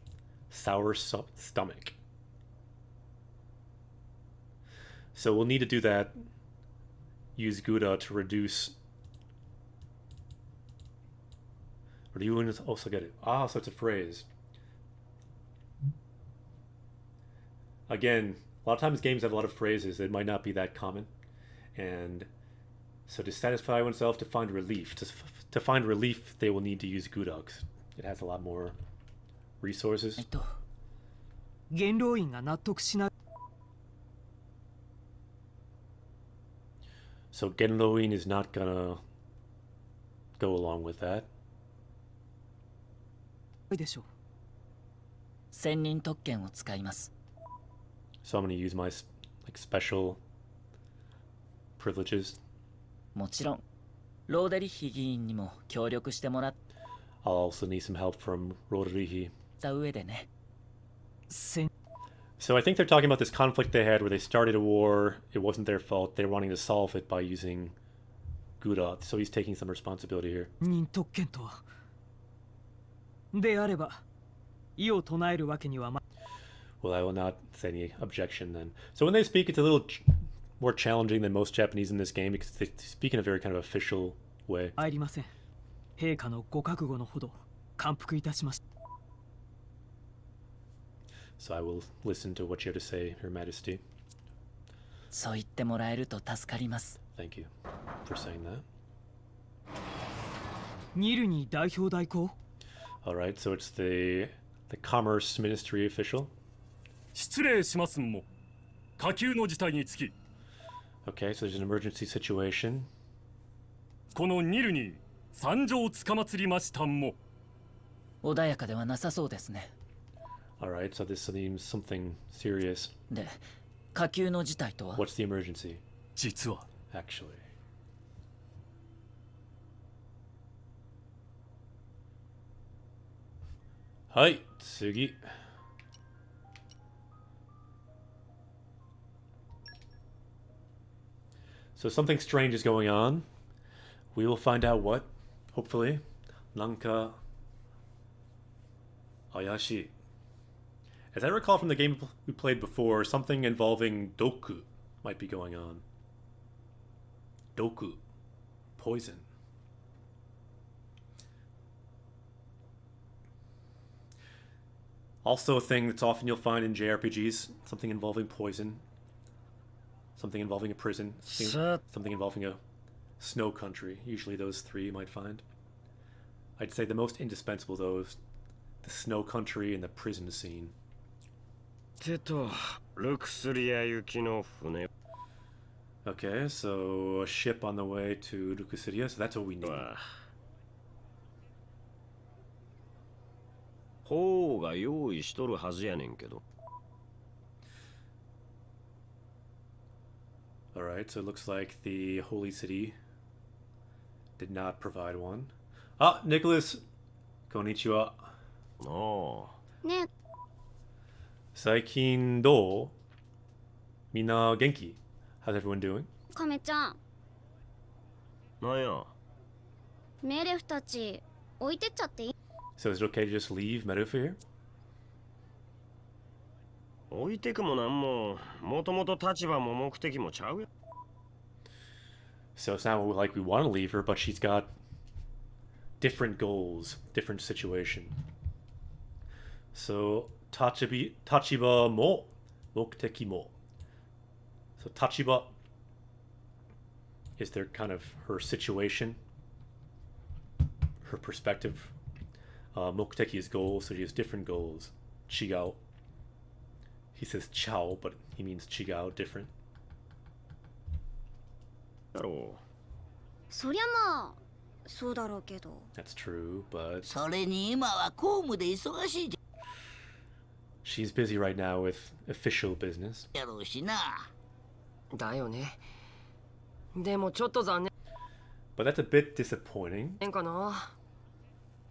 sour stomach. So we'll need to do that. Use Gouda to reduce. Ryuin is also get it. Ah, so it's a phrase. Again, a lot of times games have a lot of phrases that might not be that common. And so to satisfy oneself, to find relief. To find relief, they will need to use Gouda. It has a lot more resources. 元老院が納得しない So Genloin is not gonna go along with that. でしょう。専任特権を使います。 So I'm gonna use my like special privileges. もちろん、ローデリッヒ議員にも協力してもらっ I'll also need some help from Roderihi. た上でね。So I think they're talking about this conflict they had where they started a war. It wasn't their fault. They're wanting to solve it by using Gouda. So he's taking some responsibility here. 任特権とは。であれば、異を唱えるわけにはま。Well, I will not say any objection then. So when they speak, it's a little more challenging than most Japanese in this game because they speak in a very kind of official way. 入りません。陛下のご覚悟のほど感服いたしました。 So I will listen to what you have to say, Your Majesty. そう言ってもらえると助かります。 Thank you for saying that. ニルに代表代行 Alright, so it's the Commerce Ministry official. 失礼しますも。下級の事態につき、 Okay, so there's an emergency situation. このニルに参上つかまつりましたも。穏やかではなさそうですね。 Alright, so this seems something serious. で、下級の事態とは What's the emergency, 実は actually? Hi, Tsugi. So something strange is going on. We will find out what, hopefully. Nanka Ayashi. As I recall from the game we played before, something involving Doku might be going on. Doku. Poison. Also a thing that's often you'll find in JRPGs, something involving poison. Something involving a prison. Something involving a snow country. Usually those three you might find. I'd say the most indispensable though is the snow country and the prison scene. てと、ルクスリア行きの船 Okay, so a ship on the way to Lukusiria, so that's what we need. はほうが用意しとるはずやねんけど。 Alright, so it looks like the Holy City did not provide one. Ah, Nicholas! Konnichiwa. ああ。ねえ、 Saikin do? Mina genki? How's everyone doing? 亀ちゃん、なんや。メレフたち置いてっちゃっていい？ So is it okay to just leave Meadow here? 置いてくもなんも、もともと立場も目的もちゃうや。 So it's not like we want to leave her, but she's got different goals, different situation. So tachiba mo, mokuteki mo. So tachiba is their kind of her situation, her perspective. Mokuteki is goals, so she has different goals. Chigao. He says chao, but he means chigao, different. だろそりゃまあそうだろうけど。 That's true, but それに今は公務で忙しいじ she's busy right now with official business. ゃろうしな。だよね。でもちょっと残 But that's a bit disappointing, 念かな。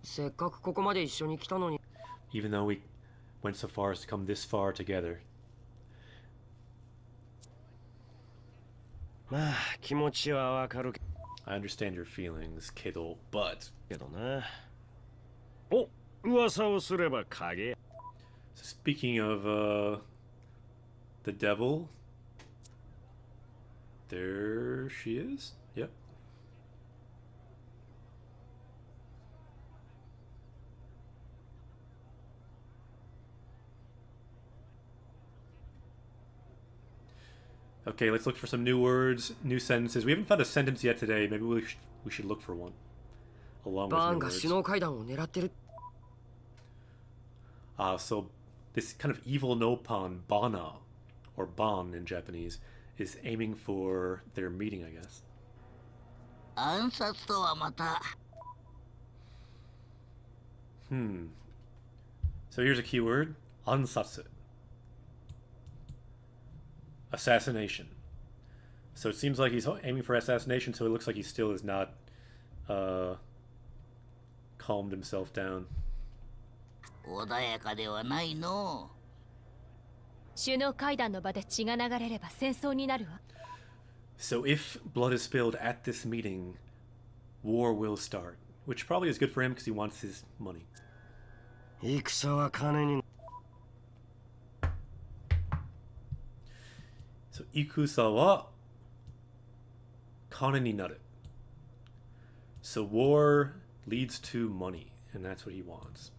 せっかくここまで一緒に来たのに。 even though we went so far as to come this far together. う。まあ気持ちはわかるけど。I understand your feelings, kiddo, but... けどな。お、噂をすれば影。So speaking of, the devil... There she is? Yep. Okay, let's look for some new words, new sentences. We haven't found a sentence yet today. Maybe we should look for one. Along バーン with が new 首 words. 脳会談を狙ってる。 So this kind of evil Nopon, Bana, or Ban in Japanese, is aiming for their meeting, I guess. 暗殺とはまた。So here's a keyword. Ansatsu. Assassination. So it seems like he's aiming for assassination, so it looks like he still has not calmed himself down. 穏やかではないの。首脳会談の場で血が流れれば戦争になるわ。So if blood is spilled at this meeting, war will start. Which probably is good for him because he wants his money. 戦は金に。So ikusa wa kane ni naru. So war leads to money, and that's what he wants.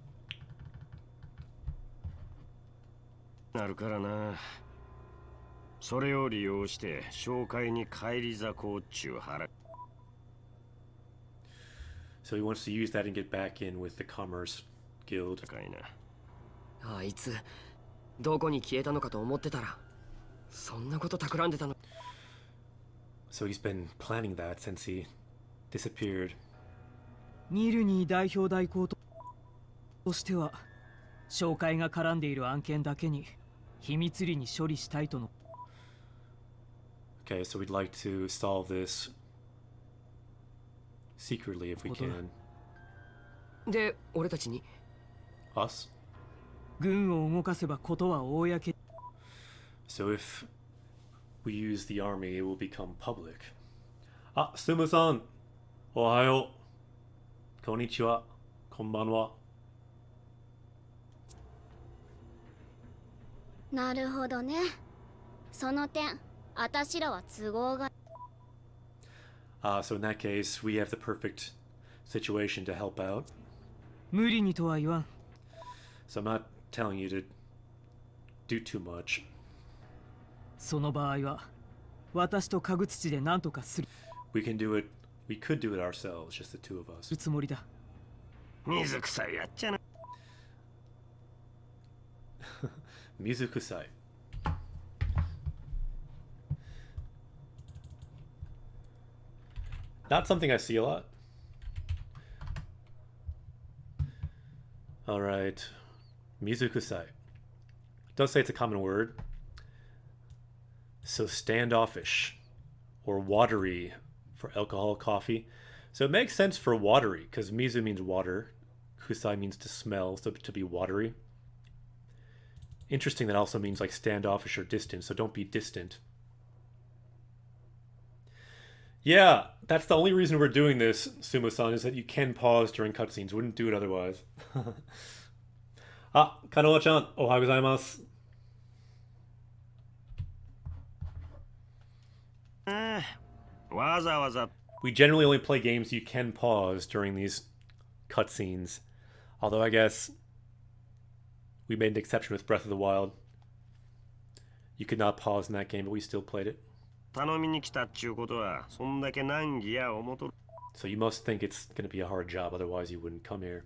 なるからな。それを利用して紹介に返り咲こうっちゅう腹。So he wants to use that and get back in with the Commerce Guild. 高いな。あいつどこに消えたのかと思ってたらそんなこと企んでたの。 So he's been planning that since he disappeared. ニルニー代表代行としては紹介が絡んでいる案件だけに秘密裏に処理したいとの。 Okay, so we'd like to solve this secretly if we can. で俺たちに Us? 軍を動かせばことは公。 So if we use the army, it will become public. Ah, Sumu-san! Ohayo. Konnichiwa. Konbanwa. なるほどね。その点あたしらは都合が。 So in that case, we have the perfect situation to help out. 無理にとは言わん。 So I'm not telling you to do too much. その場合は私と家具土で何とかする We can do it. We could do it ourselves, just the two of us. つもりだ。水臭いやっちゃな。Mizukusai. Not something I see a lot. Alright. Mizukusai. It does say it's a common word. So standoffish or watery for alcohol, coffee. So it makes sense for watery because mizu means water. Kusai means to smell, so to be watery. Interesting, that also means like standoffish or distant, so don't be distant. Yeah, that's the only reason we're doing this, Sumo-san, is that you can pause during cutscenes. Wouldn't do it otherwise. Ah, Kanoa-chan, ohayou gozaimasu. わざわざ。 We generally only play games you can pause during these cutscenes. Although I guess we made an exception with Breath of the Wild. You could not pause in that game, but we still played it. 頼みに来たっちゅうことはそんだけ難儀や思とる。 So you must think it's going to be a hard job, otherwise you wouldn't come here.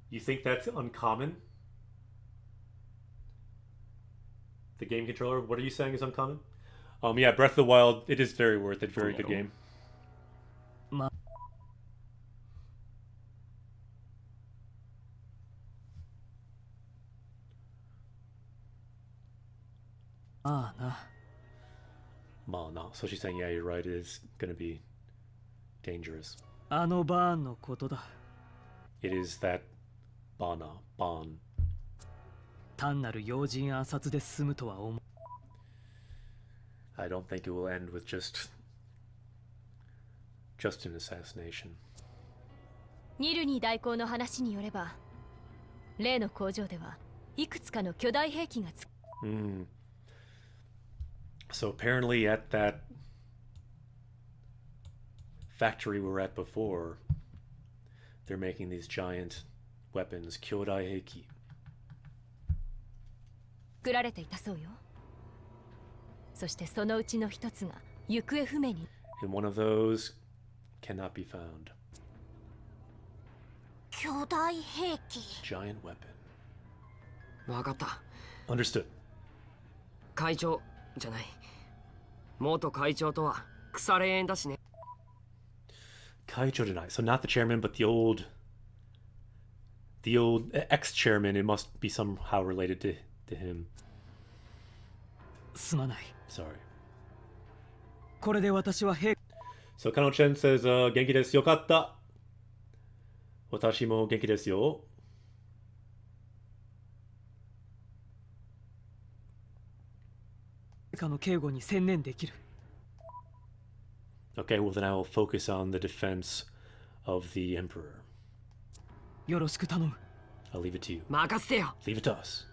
You think that's uncommon? The game controller? What are you saying is uncommon? Yeah, Breath of the Wild, it is very worth it. Very good game. ああな。 No. So she's saying, yeah, you're right. It is going to be dangerous. あのバーンのことだ。 It is that Bon. 単なる要人暗殺で済むとは思う。 I don't think it will end with just an assassination. ニルニー代行の話によれば、例の工場ではいくつかの巨大兵器がSo apparently at that factory we were at before, they're making these giant weapons, Kyodai Heiki. 作られていたそうよ。そしてそのうちの一つが行方不明に。 And one of those cannot be found. 巨大兵器。 Giant weapon. わかった。 Understood. 会長じゃない。元会長とは腐れ縁だしね。 Kaicho tonight. So not the chairman, but the old ex-chairman. It must be somehow related to him. すまない。 Sorry. これで私は兵 So Kano-chen says, 元気ですよかった。私も元気ですよ。家の警護に専念できる。 Okay, well then I will focus on the defense of the Emperor. よろしく頼む。 I'll leave it to you. 任せてよ。 Leave it to us.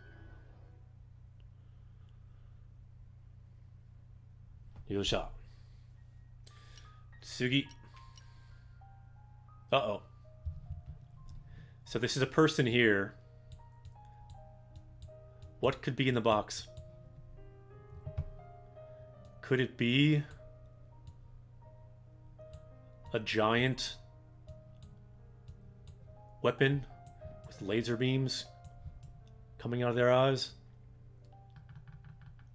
よっしゃ。次。Uh-oh. So this is a person here. What could be in the box? Could it be a giant weapon with laser beams coming out of their eyes?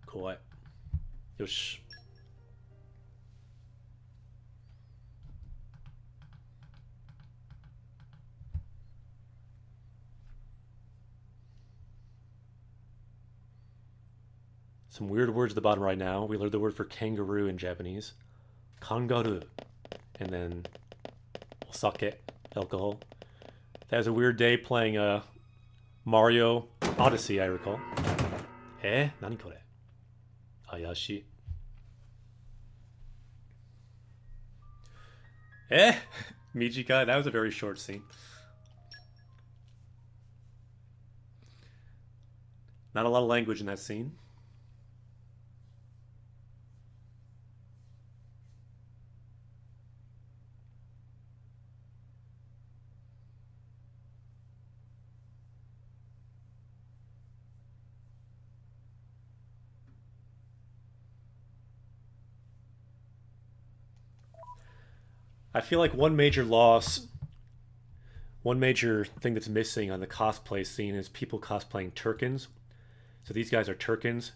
Quiet. Yosh. Some weird words at the bottom right now. We learned the word for kangaroo in Japanese. Kangaroo. And then sake, alcohol. That was a weird day playing Mario Odyssey, I recall. Nani kore? Ayashi. Mijika, that was a very short scene. Not a lot of language in that scene. I feel like one major thing that's missing on the cosplay scene is people cosplaying Turkins. So these guys are Turkins,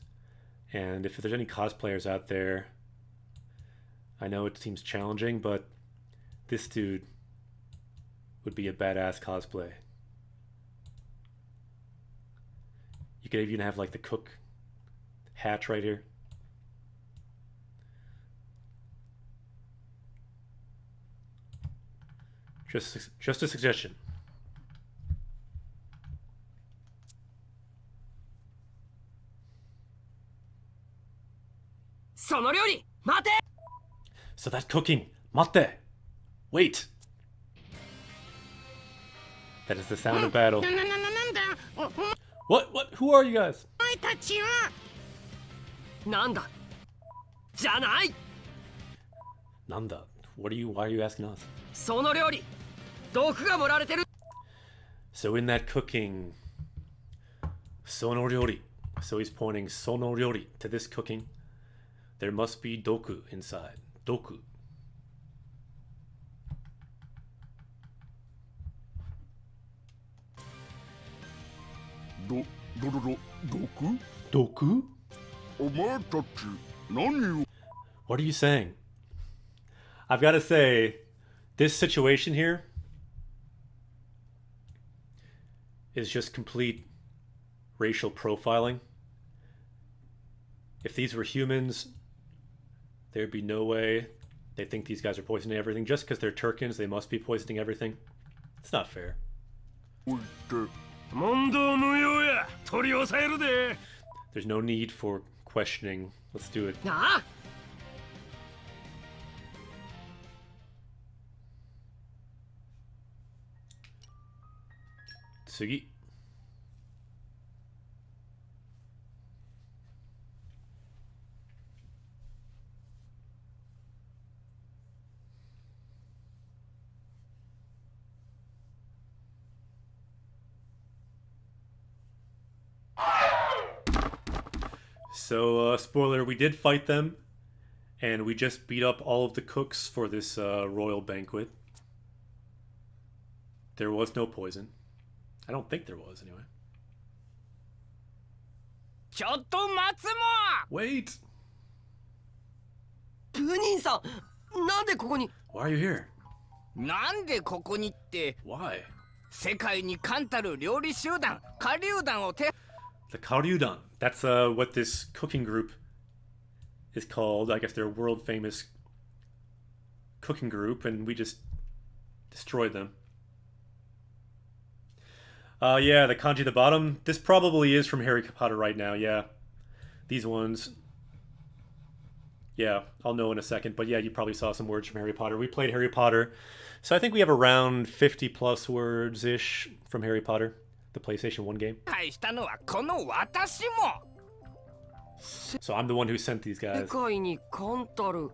and if there's any cosplayers out there, I know it seems challenging, but this dude would be a badass cosplay. You could even have like the cook hat right here. Just a suggestion. So that cooking, mate. Wait. That is the sound of battle. What? Who are you guys? なんだじゃない Nanda. Why are you asking us? その料理毒が盛られてる So in that cooking, sonoryori. So he's pointing sonoryori to this cooking. There must be doku inside. Doku. Doku? Doku? お前たち何を What are you saying? I've got to say, this situation here is just complete racial profiling. If these were humans, there'd be no way They think these guys are poisoning everything. Just because they're Turkins, they must be poisoning everything. It's not fair. 問答無用や。取り押さえるで。 There's no need for questioning. Let's do it. なあ Sugi. So, spoiler, we did fight them, and we just beat up all of the cooks for this royal banquet. There was no poison. I don't think there was, anyway. ちょっと待つも Wait! プニンさんなんでここに Why are you here? なんでここにって Why? 世界に冠たる料理集団下流団を手 The Karyudan. That's what this cooking group is called. I guess they're a world famous cooking group, and we just destroyed them. Yeah, the kanji at the bottom. This probably is from Harry Potter right now, yeah. These ones. Yeah, I'll know in a second. But yeah, you probably saw some words from Harry Potter. We played Harry Potter. So I think we have around 50 plus words-ish from Harry Potter, the PlayStation 1 game. 配したのはこの私も So I'm the one who sent these 世 guys. 界に冠たる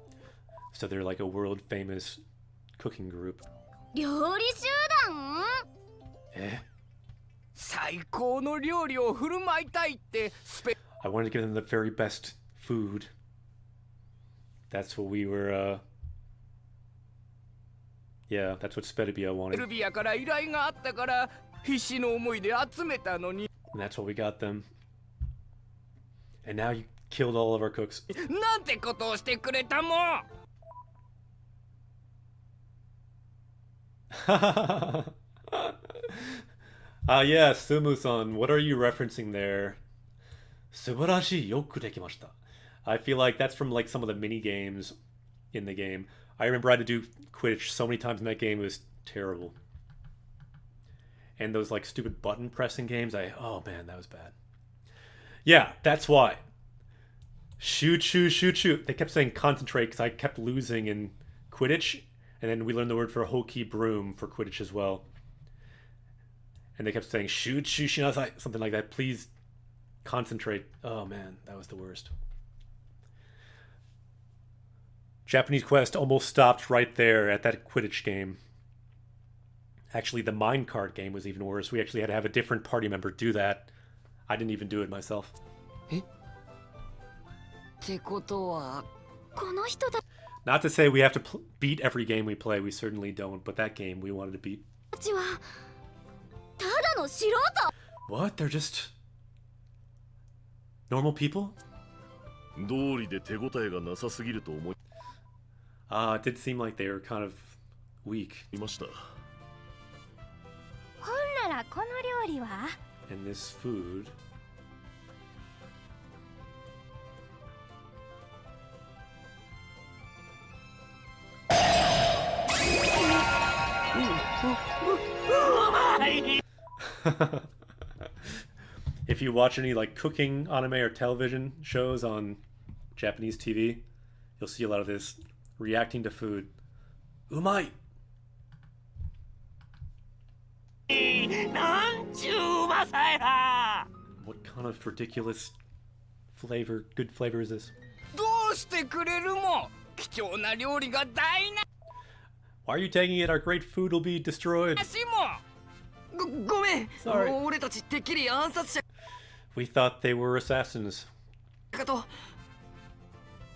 So they're like a world famous cooking group. 料理集団 Eh? 最高の料理を振る舞いたいってスペ I wanted to give them the very best food. That's what we were, yeah, that's what Spedibia ル wanted. ビアから依頼があったから必死の思いで集めたのに And that's what we got them. And now you killed all of our cooks. なんてことをしてくれたもん Yeah, Sumu-san, what are you referencing there? Subarashi yoku dekimashita. I feel like that's from like some of the mini games in the game. I remember I had to do Quidditch so many times in that game, it was terrible. And those like stupid button pressing games, oh man, that was bad. Yeah, that's why. Shoot, shoot, shoot, shoot. They kept saying concentrate because I kept losing in Quidditch. And then we learned the word for Hoki broom for Quidditch as well. And they kept saying shoot, shoot, shoot, something like that. Please concentrate. Oh man, that was the worst. Japanese Quest almost stopped right there at that Quidditch game. Actually, the minecart game was even worse. We actually had to have a different party member do that. I didn't even do it myself. ってことはこの人た Not to say we have to beat every game we play. We certainly don't. But that game we wanted to beat. ちはただの素人 What? They're just normal people? 道理で手応えがなさすぎると思い It did seem like they were kind of weak. ました。ほんならこの料理は And this food. If you watch any like cooking anime or television shows on Japanese TV, you'll see a lot of this reacting to food. Umai! なんちゅううまさや What kind of ridiculous flavor, good flavor is this? どうしてくれるも貴重な料理が台無 Why are you taking it? Our great food will be destroyed. しもごめん Sorry. 俺たちてっきり暗殺者 We thought they were assassins. かと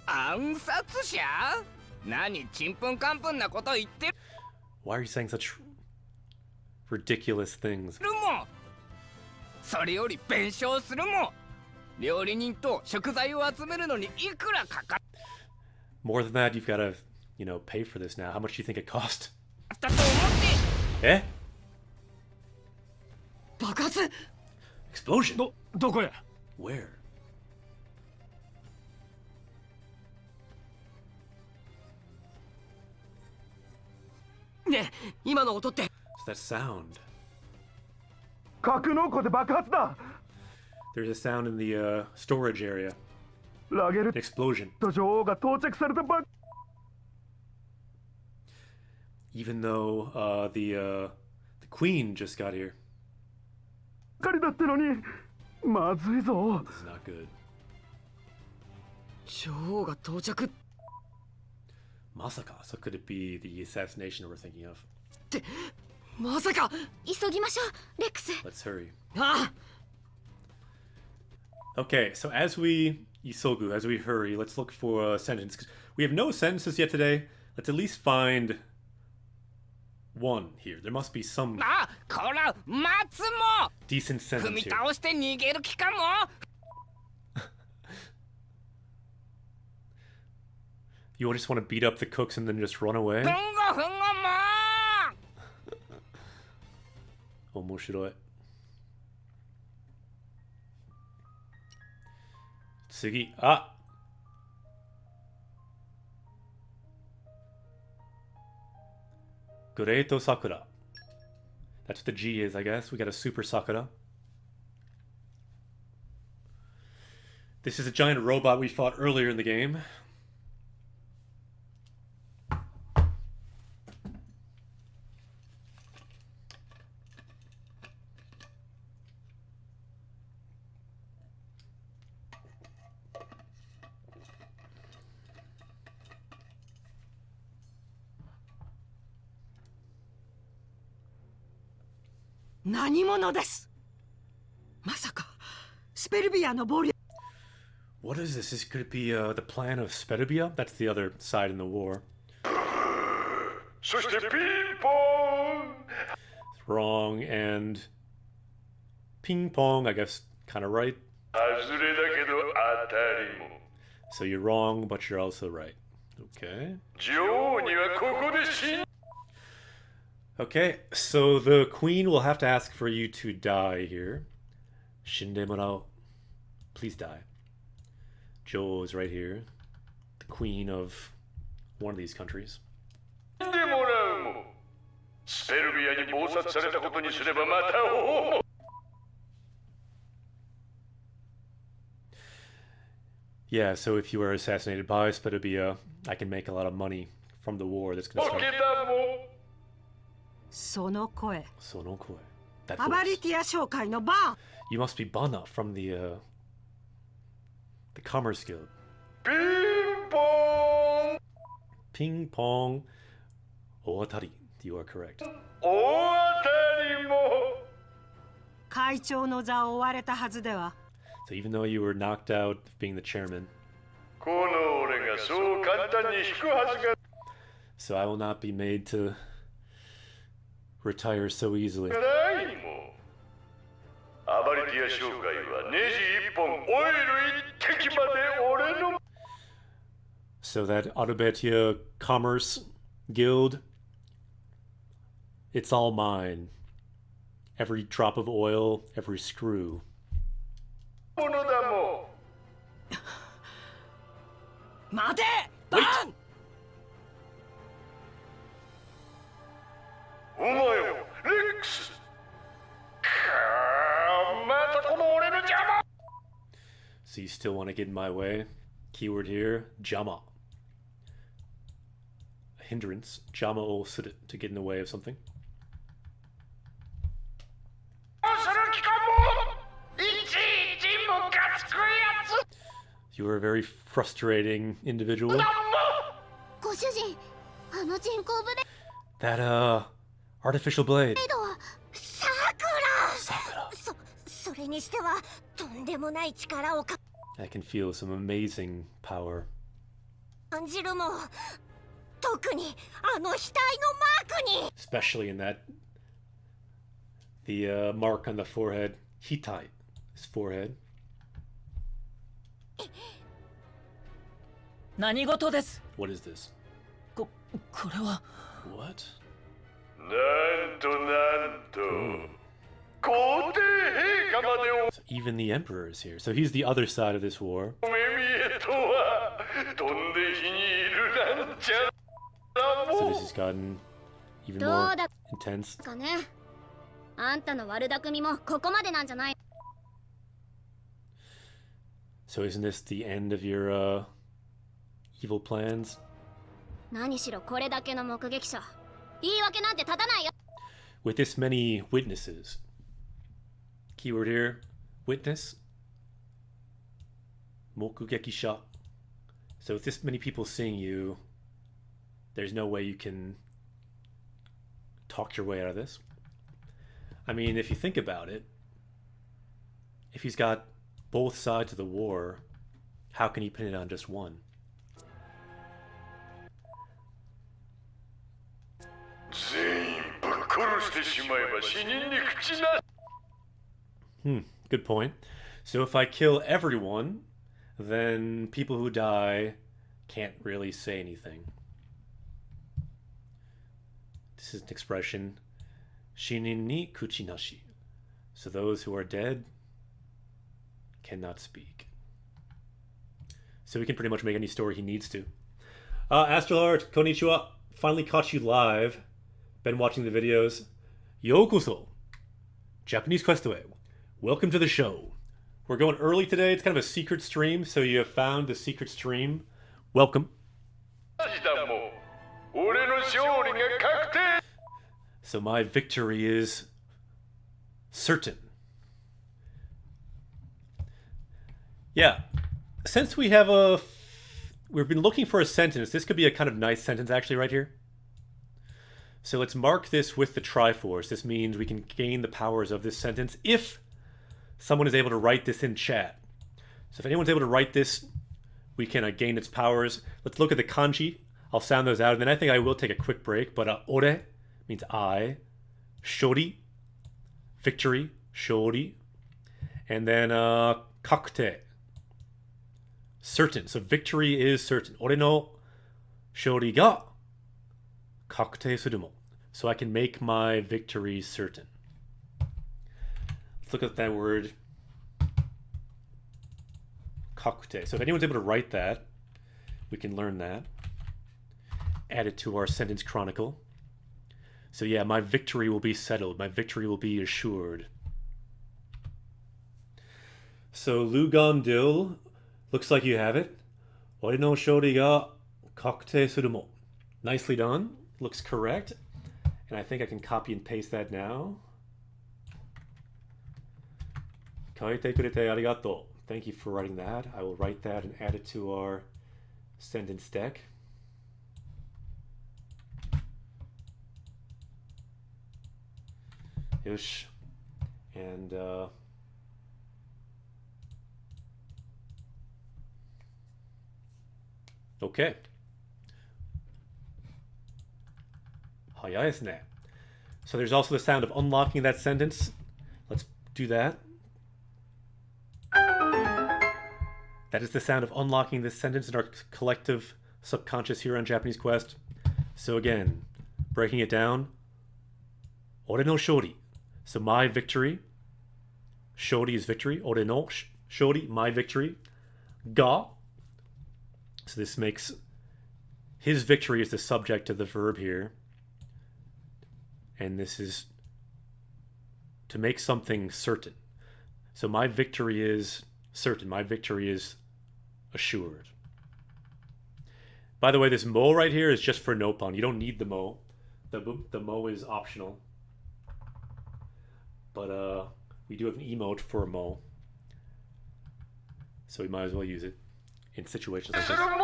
暗殺者何ちんぷんかんぷんなこと言ってる Why are you saying such ridiculous things? もそれより弁償するも料理人と食材を集めるのにいくらかか More than that, you've got to, pay for this now. How much do you think it cost? ったと思って Eh? 爆発 Explosion? どこや Where? ねえ、今の音って。 So that sound. 格納庫で爆発だ。 There's a sound in the storage area. ラゲル An explosion. と女王が到着されたばっ Even though the queen just got here. かりだってのに、まずいぞ。 This is not good. 女王が到着。 Masaka. So could it be the assassination we're thinking of? ってまさか。急ぎましょうレックス。 Let's hurry. ああ。 Okay, so as we Isogu, as we hurry, let's look for a sentence. 'Cause we have no sentences yet today. Let's at least find one here. There must be some あ、こら待つも decent 踏 sentence み here. 倒して逃げる気かも You just want to beat up the cooks and then just run away? ふんごふんごも Omoshiroi. 次. Ah! Greato Sakura. That's what the G is, I guess. We got a Super Sakura. This is a giant robot we fought earlier in the game. What is this? Could it be the plan of Spedubia? That's the other side in the war. Wrong and ping pong, I guess, kind of right. So you're wrong, but you're also right. Okay. Okay, so the queen will have to ask for you to die here. Shinde morao. Please die. Jo is right here. The queen of one of these countries. Yeah, so if you are assassinated by Spedubia, I can make a lot of money from the war that's going to start. その声。 Sonokoi. That アバリ voice. ティア商会のバー。 You must be Bana from the Commerce Guild. Ping pong. Oatari. You are correct. 会長の座を追われたはずでは。 So even though you were knocked out of being the chairman, so I will not be made to retire so easily. So that Autobetia Commerce Guild, it's all mine. Every drop of oil, every screw. Wait! So you still want to get in my way? Keyword here, Jama. A hindrance. Jama will sit it to get in the way of something. You are a very frustrating individual. ご主人、あの人工ブレ That artificial blade. ードはサクラ。それにしてはとんでもない力を I can feel some amazing power. 感じるもん。特にあの額のマークに。 Especially in that the mark on the forehead. Hitai. His forehead. 何事です。 What is this? これは。 What? なんとなんと。皇帝陛下までお So even the emperor is here. So he's the other side of this war. 目見えとは飛んで火にいるなんちゃら So も this has gotten even ど more うだ intense. かね。あんたの悪巧みもここまでなんじゃない。 So isn't this the end of your evil plans? 何しろこれだけの目撃者。言い訳なんて立たないよ。 With this many witnesses. Keyword here, witness. 目撃者. So with this many people seeing you, there's no way you can talk your way out of this. I mean, if you think about it, if he's got both sides of the war, how can he pin it on just one? Good point. So if I kill everyone, then people who die can't really say anything. This is an expression, shinin ni kuchi nashi. So those who are dead cannot speak. So he can pretty much make any story he needs to. Astralart, konnichiwa. Finally caught you live. Been watching the videos. Yokoso. Japanese Questaway. Welcome to the show. We're going early today. It's kind of a secret stream, so you have found the secret stream. Welcome. So my victory is certain. Yeah. Since we have we've been looking for a sentence. This could be a kind of nice sentence actually right here. So let's mark this with the Triforce. This means we can gain the powers of this sentence if someone is able to write this in chat. So if anyone's able to write this, we can gain its powers. Let's look at the kanji. I'll sound those out, and then I think I will take a quick break. But ore means I. Shori, victory, shori. And then kakute, certain. So victory is certain. Ore no shori ga kakute surumo. So I can make my victory certain. Let's look at that word. Kakute. So if anyone's able to write that, we can learn that. Add it to our sentence chronicle. So yeah, my victory will be settled. My victory will be assured. So Lugandil, looks like you have it. Ore no shori ga kakute surumo. Nicely done. Looks correct. And I think I can copy and paste that now. Kaite kurete arigato. Thank you for writing that. I will write that and add it to our sentence deck. Yosh. And okay. Hayai desu ne. So there's also the sound of unlocking that sentence. Let's do that. That is the sound of unlocking this sentence in our collective subconscious here on Japanese Quest. So again, breaking it down. Ore no shori. So my victory. Shori is victory. Ore no shori, my victory. Ga. So this makes his victory is the subject of the verb here. And this is to make something certain. So my victory is certain. My victory is assured. By the way, this mo right here is just for nopon. You don't need the mo. The mo is optional. But we do have an emote for a mo. So we might as well use it in situations like this. Not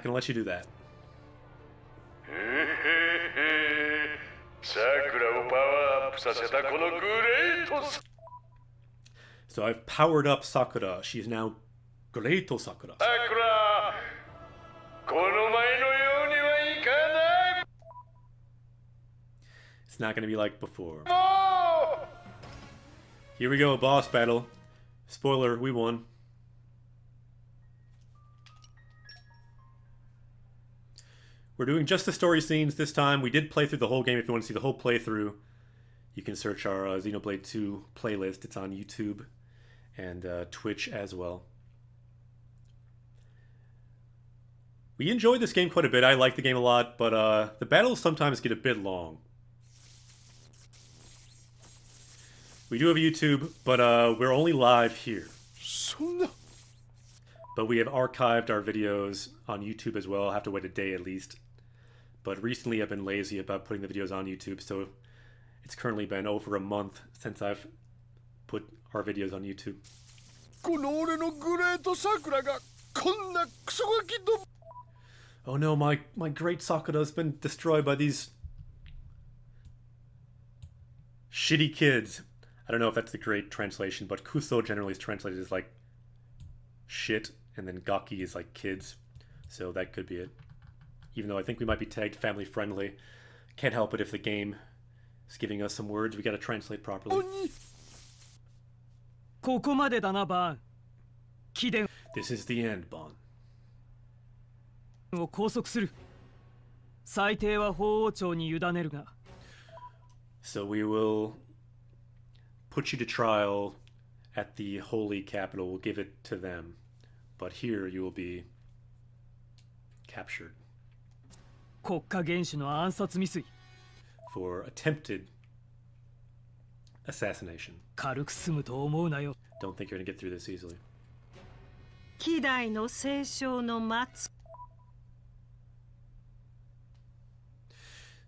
gonna let you do that. So I've powered up Sakura. She is now great Sakura. It's not going to be like before. Here we go, boss battle. Spoiler, we won. We're doing just the story scenes this time. We did play through the whole game. If you want to see the whole playthrough, you can search our Xenoblade 2 playlist. It's on YouTube and Twitch as well. We enjoyed this game quite a bit. I like the game a lot, but the battles sometimes get a bit long. We do have YouTube, but we're only live here. But we have archived our videos on YouTube as well. I'll have to wait a day at least. But recently I've been lazy about putting the videos on YouTube, so it's currently been over a month since I've put our videos on YouTube. Oh no, my great Sakura's been destroyed by these shitty kids. I don't know if that's the great translation, but Kuso generally is translated as like shit, and then Gaki is like kids. So that could be it. Even though I think we might be tagged family friendly. Can't help it if the game is giving us some words we gotta translate properly. This is the end, Bon. So we will put you to trial at the holy capital. We'll give it to them. But here you will be captured for attempted assassination. Don't think you're gonna get through this easily.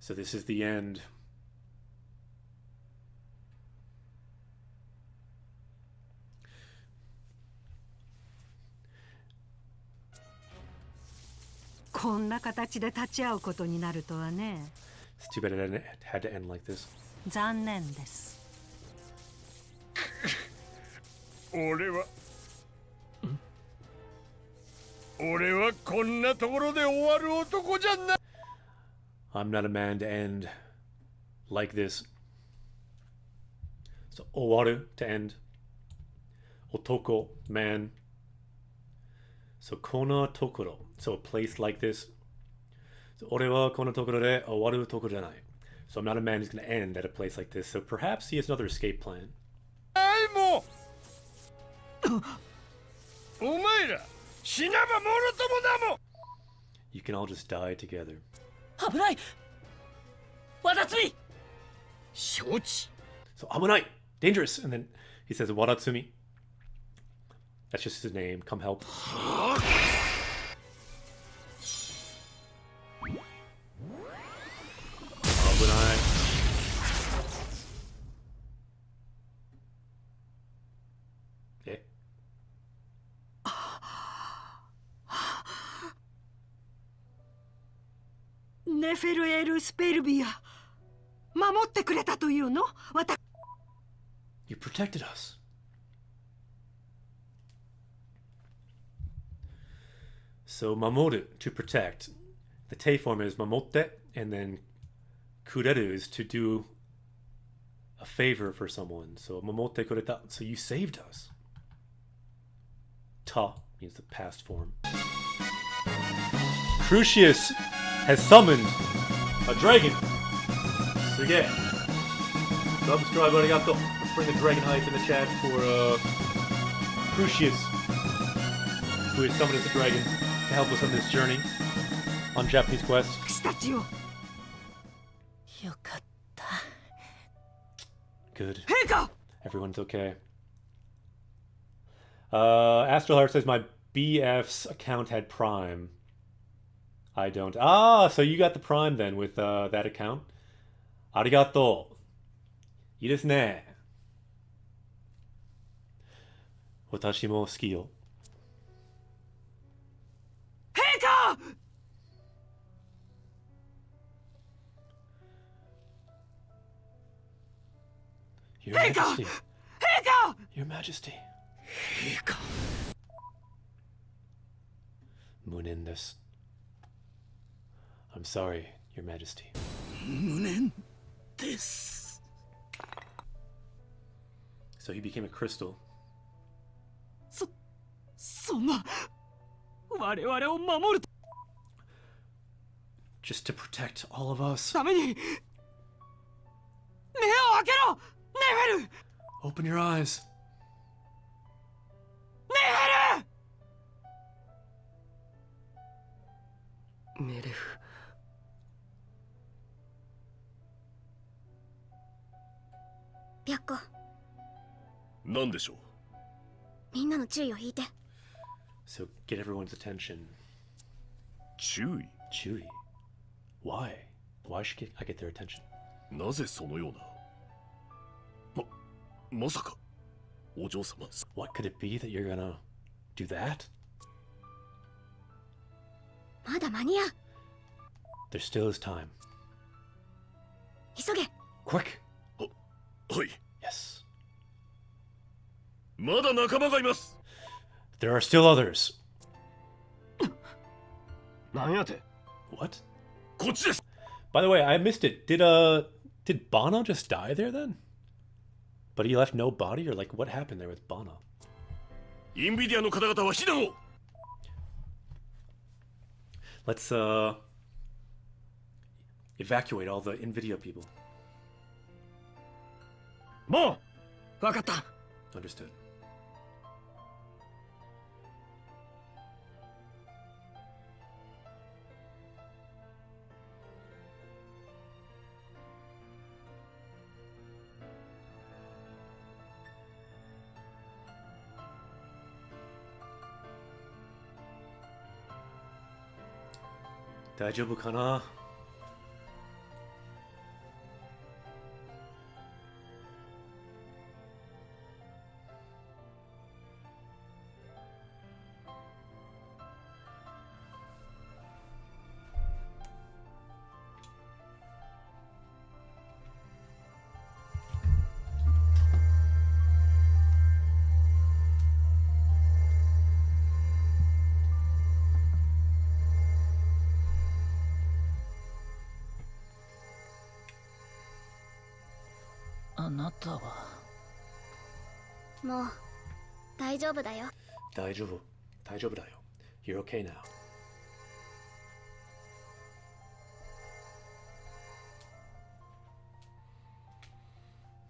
So this is the end. It's too bad it had to end like this. 残念です。俺はこんなところで終わる男じゃない。I'm not a man to end like this. So owaru to end. Otoko, man. So kona tokoro. So a place like this. So ore wa kona tokoro de owaru tokoro janai. So I'm not a man who's going to end at a place like this. So perhaps he has another escape plan. You can all just die together. So amunai, dangerous, and then he says Waratsumi. That's just his name. Come help. Amunai. Okay. ネフェルエル・スペルビア守ってくれたというの？ You protected us. So mamoru, to protect. The Tei form is mamotte, and then kureru is to do a favor for someone. So mamotte kureta. So you saved us. Ta means the past form. Crucius has summoned a dragon. Suge. Subscribe, arigato. Let's bring the dragon hype in the chat for Crucius, who has summoned us a dragon to help us on this journey on Japanese Quest. Good. Everyone's okay. Astral Heart says my BF's account had Prime. I don't. Ah, so you got the Prime then with that account. Arigato. いいですね。私も好きよ。陛下! Your Majesty. 陛下! Your Majesty. 陛下! 無念です。I'm sorry, Your Majesty. 無念です。 So he became a crystal. そんな我々を守る Just to protect all of us. ために目を開けろネフェル Open your eyes. ネフェルメレフ。白子、何でしょう。みんなの注意を引いて。 So get everyone's attention. 注意。 Chewy. Why? Why should I get their attention? なぜそのような。まさかお嬢様。 What could it be that you're gonna do that? まだ間に合う。 There still is time. 急げ。 Quick! はい。 Yes. まだ仲間がいます。 There are still others. 何やて。 What? こっちです。 By the way, I missed it. Did Bono just die there then? But he left no body, or like what happened there with Bono? インビディアの方々は避難を。 Let's evacuate all the Nvidia people. もう。わかった。 Understood. 大丈夫かな? あなたは。もう大丈夫だよ。大丈夫。大丈夫だよ。You're okay now.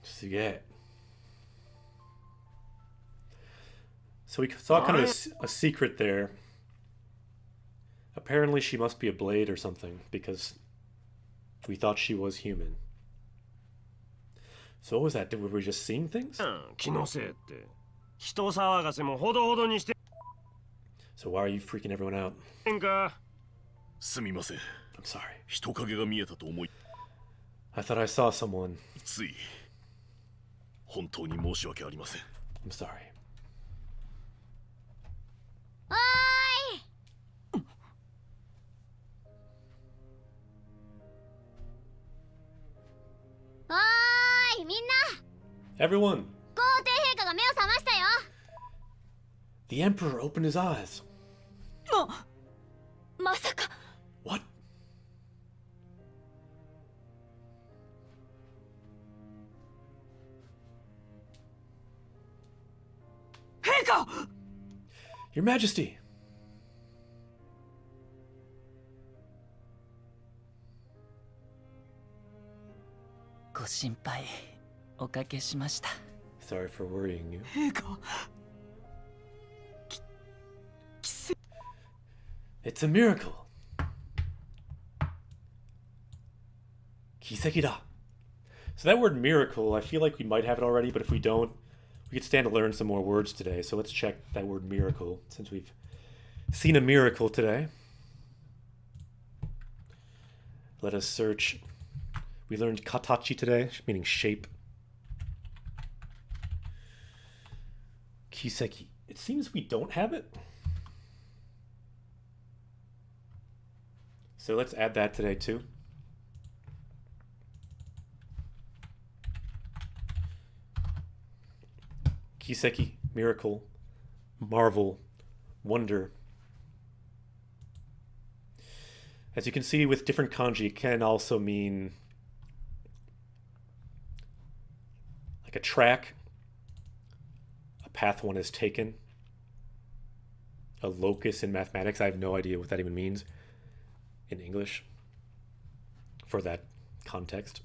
すげえ。So we saw kind of a secret there. Apparently she must be a blade or something, because we thought she was human. So what was that? Were we just seeing things? 気のせいって。人騒がせもほどほどにして。 So why are you freaking everyone out? んか。すみません。 I'm sorry. 人影が見えたと思い。 I thought I saw someone. つい。本当に申し訳ありません。 I'm sorry. おーい。おーい、みんな。 Everyone. 皇帝陛下が目を覚ましたよ。 The Emperor opened his eyes. まさか。 What? 陛下。 Your Majesty. ご心配おかけしました。 Sorry for worrying you. 陛下。 It's a miracle. 奇跡だ. So that word miracle, I feel like we might have it already, but if we don't, we could stand to learn some more words today. So let's check that word miracle, since we've seen a miracle today. Let us search. We learned katachi today, meaning shape. Kiseki. It seems we don't have it. So let's add that today too. Kiseki, miracle, marvel, wonder. As you can see with different kanji, it can also mean like a track, a path one has taken, a locus in mathematics. I have no idea what that even means in English for that context.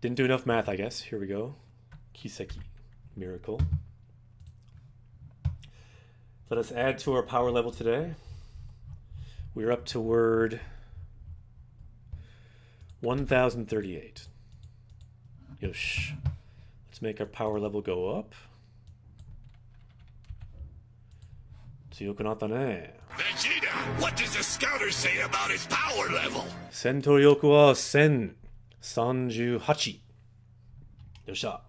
Didn't do enough math, I guess. Here we go. Kiseki, miracle. Let us add to our power level today. We're up to word 1038. Yosh. Let's make our power level go up. 強くなったね。 Vegeta, what does the scouter say about his power level? 戦闘力は1038。よっしゃ。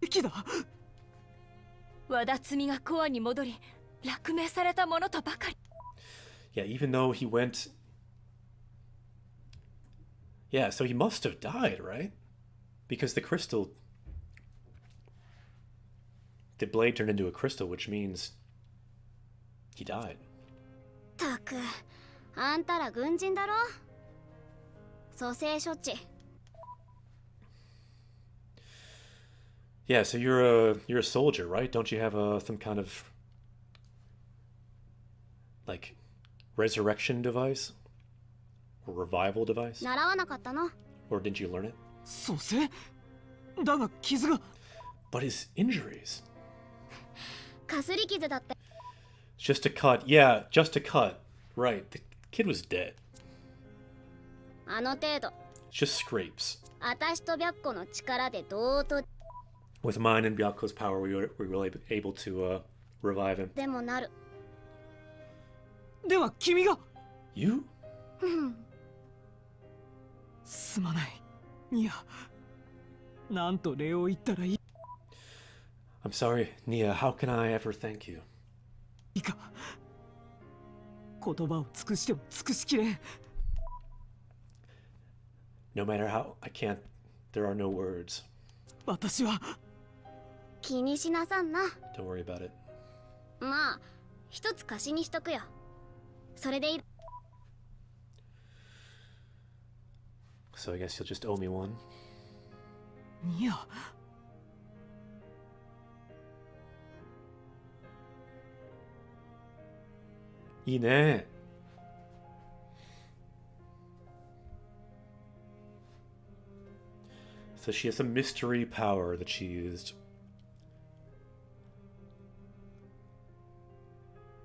駅だ。和田摘がコアに戻り、落命されたものとばかり。Yeah, even though he went... Yeah, so he must have died, right? Because the crystal... The blade turned into a crystal, which means... He died. たく、あんたら軍人だろ。蘇生処置。Yeah, so you're a soldier, right? Don't you have some kind of... like... resurrection device? Or revival device? 習わなかったの？ Or didn't you learn it? 蘇生？だが傷が。 But his injuries. かすり傷だって。 Just a cut. Yeah, just a cut. Right. The kid was dead. あの程度。 Just scrapes. あたしと白虎の力でどうと。 With mine and Byaku's power, we were able to revive him. でもなる。では君が。You? すまない。ニア。なんと礼を言ったらいい。 I'm sorry, Nia. How can I ever thank you? いいか。言葉を尽くしても尽くしきれん。 No matter how, I can't. There are no words. 私は。気にしなさんな。 Don't worry about it. まあ、一つ貸しにしとくよ。それでいい。 So I guess you'll just owe me one. ニア。いいね。So she has a mystery power that she used.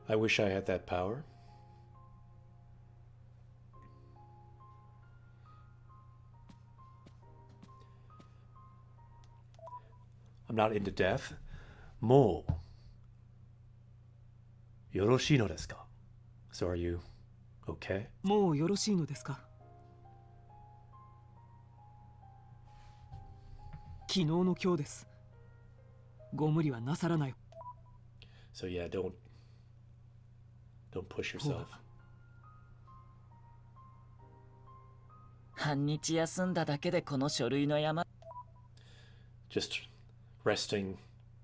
I wish I had that power. I'm not into death. もうよろしいのですか? So are you okay? もうよろしいのですか? 昨日の今日です。ご無理はなさらない。 So yeah, don't push yourself. 半日休んだだけでこの書類の山。 Just resting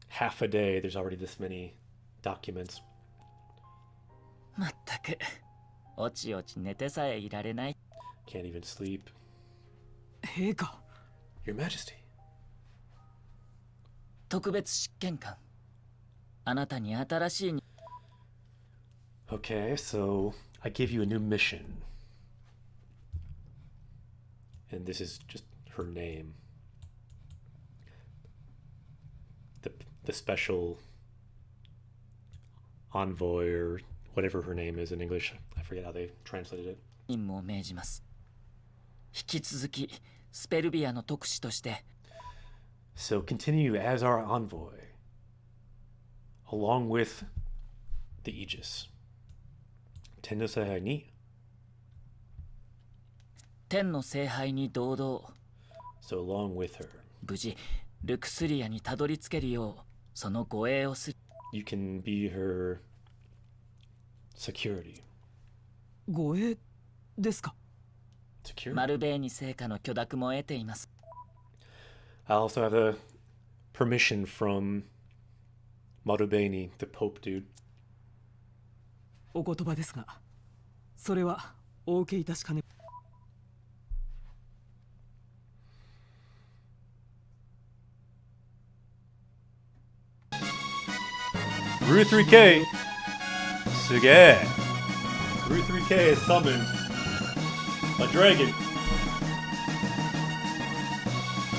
half a day, there's already this many documents. まったく、おちおち寝てさえいられない。 Can't even sleep. 陛下。 Your Majesty. 特別執権官。あなたに新しい。 Okay, so I give you a new mission. And this is just her name. The special envoy or whatever her name is in English. I forget how they translated it. 任務を命じます。引き続きスペルビアの特使として。 So continue as our envoy, along with the Aegis. 天の聖杯に。天の聖杯に堂々。 So along with her. 無事ルクスリアにたどり着けるようその護衛をする。 You can be her security. 護衛ですか? Security. マルベーニ聖火の許諾も得ています。 I also have a permission from Marubeni, the Pope dude. お言葉ですが、それはお受けいたしかね。 Rue 3K! すげえ! Rue 3K has summoned a dragon.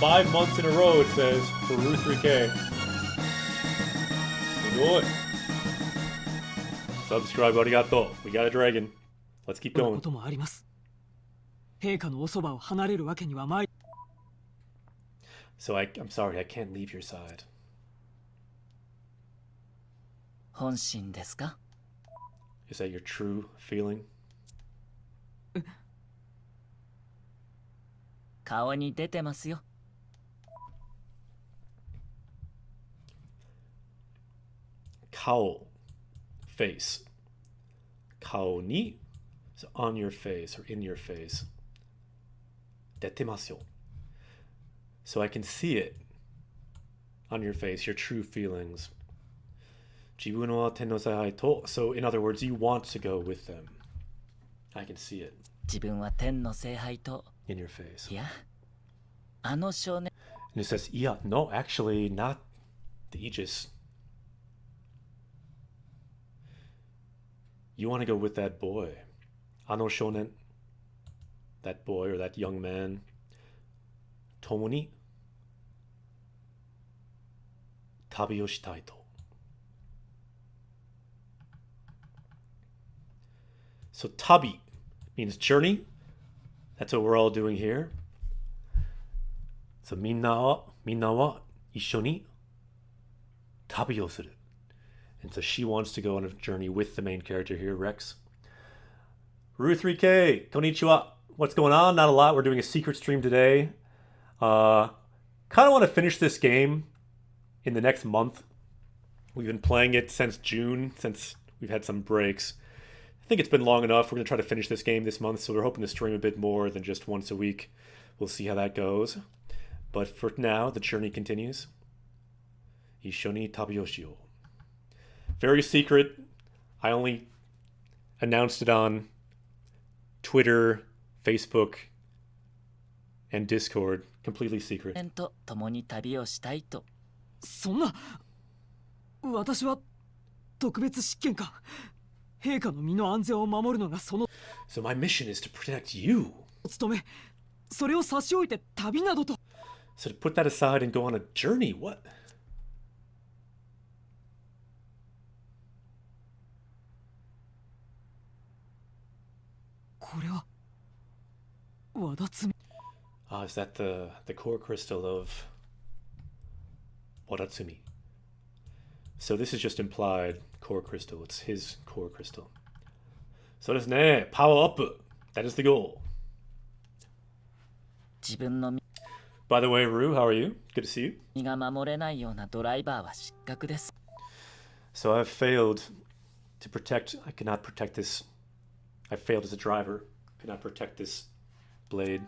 5 months in a row, it says, for Rue 3K. Do it. Subscribe, arigato. We got a dragon. Let's keep going. こともあります。陛下のおそばを離れるわけにはまい。So I'm sorry, I can't leave your side. 本心ですか？ Is that your true feeling? 顔に出てますよ。Kao, face. Kao ni is on your face or in your face. Detemasu. So I can see it on your face, your true feelings. Jibun wa ten no seihai to. So in other words, you want to go with them. I can see it. 自分は天の聖杯と。In your face. いや、あの少年。And it says, yeah, no, actually, not the Aegis. You want to go with that boy. Ano shonen. That boy or that young man. Tomo ni tabi o shitai to. So tabi means journey. That's what we're all doing here. So minna wa issho ni tabi o suru. And so she wants to go on a journey with the main character here, Rex. Rue 3K, konnichiwa. What's going on? Not a lot. We're doing a secret stream today. Kind of want to finish this game in the next month. We've been playing it since June, since we've had some breaks. I think it's been long enough. We're going to try to finish this game this month, so we're hoping to stream a bit more than just once a week. We'll see how that goes. But for now, the journey continues. Ishoni tabiyoshio. Very secret. I only announced it on Twitter, Facebook, and Discord. Completely secret. と共に旅をしたいと。そんな、私は特別執権官。陛下の身の安全を守るのがその。So my mission is to protect you. 務め、それを差し置いて旅などと。So to put that aside and go on a journey, what? これは和田摘み。Is that the core crystal of Wadatsumi? So this is just implied core crystal. It's his core crystal. So desu ne, power up. That is the goal. 自分の By the way, Rue, how are you? Good to see you. 身が守れないようなドライバーは失格です。So I've failed to protect. I cannot protect this. I failed as a driver. Cannot protect this blade.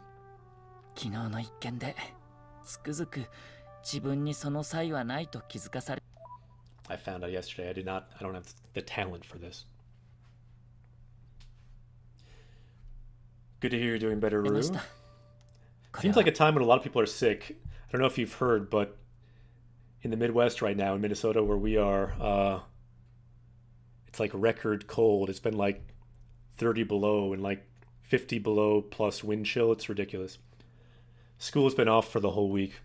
昨日の一件でつくづく自分にその才はないと気づかされ。I found out yesterday I don't have the talent for this. Good to hear you're doing better, Rue. Seems like a time when a lot of people are sick. I don't know if you've heard, but in the Midwest right now, in Minnesota, where we are, it's like record cold. It's been like 30 below and like 50 below plus wind chill. It's ridiculous. School's been off for the whole week.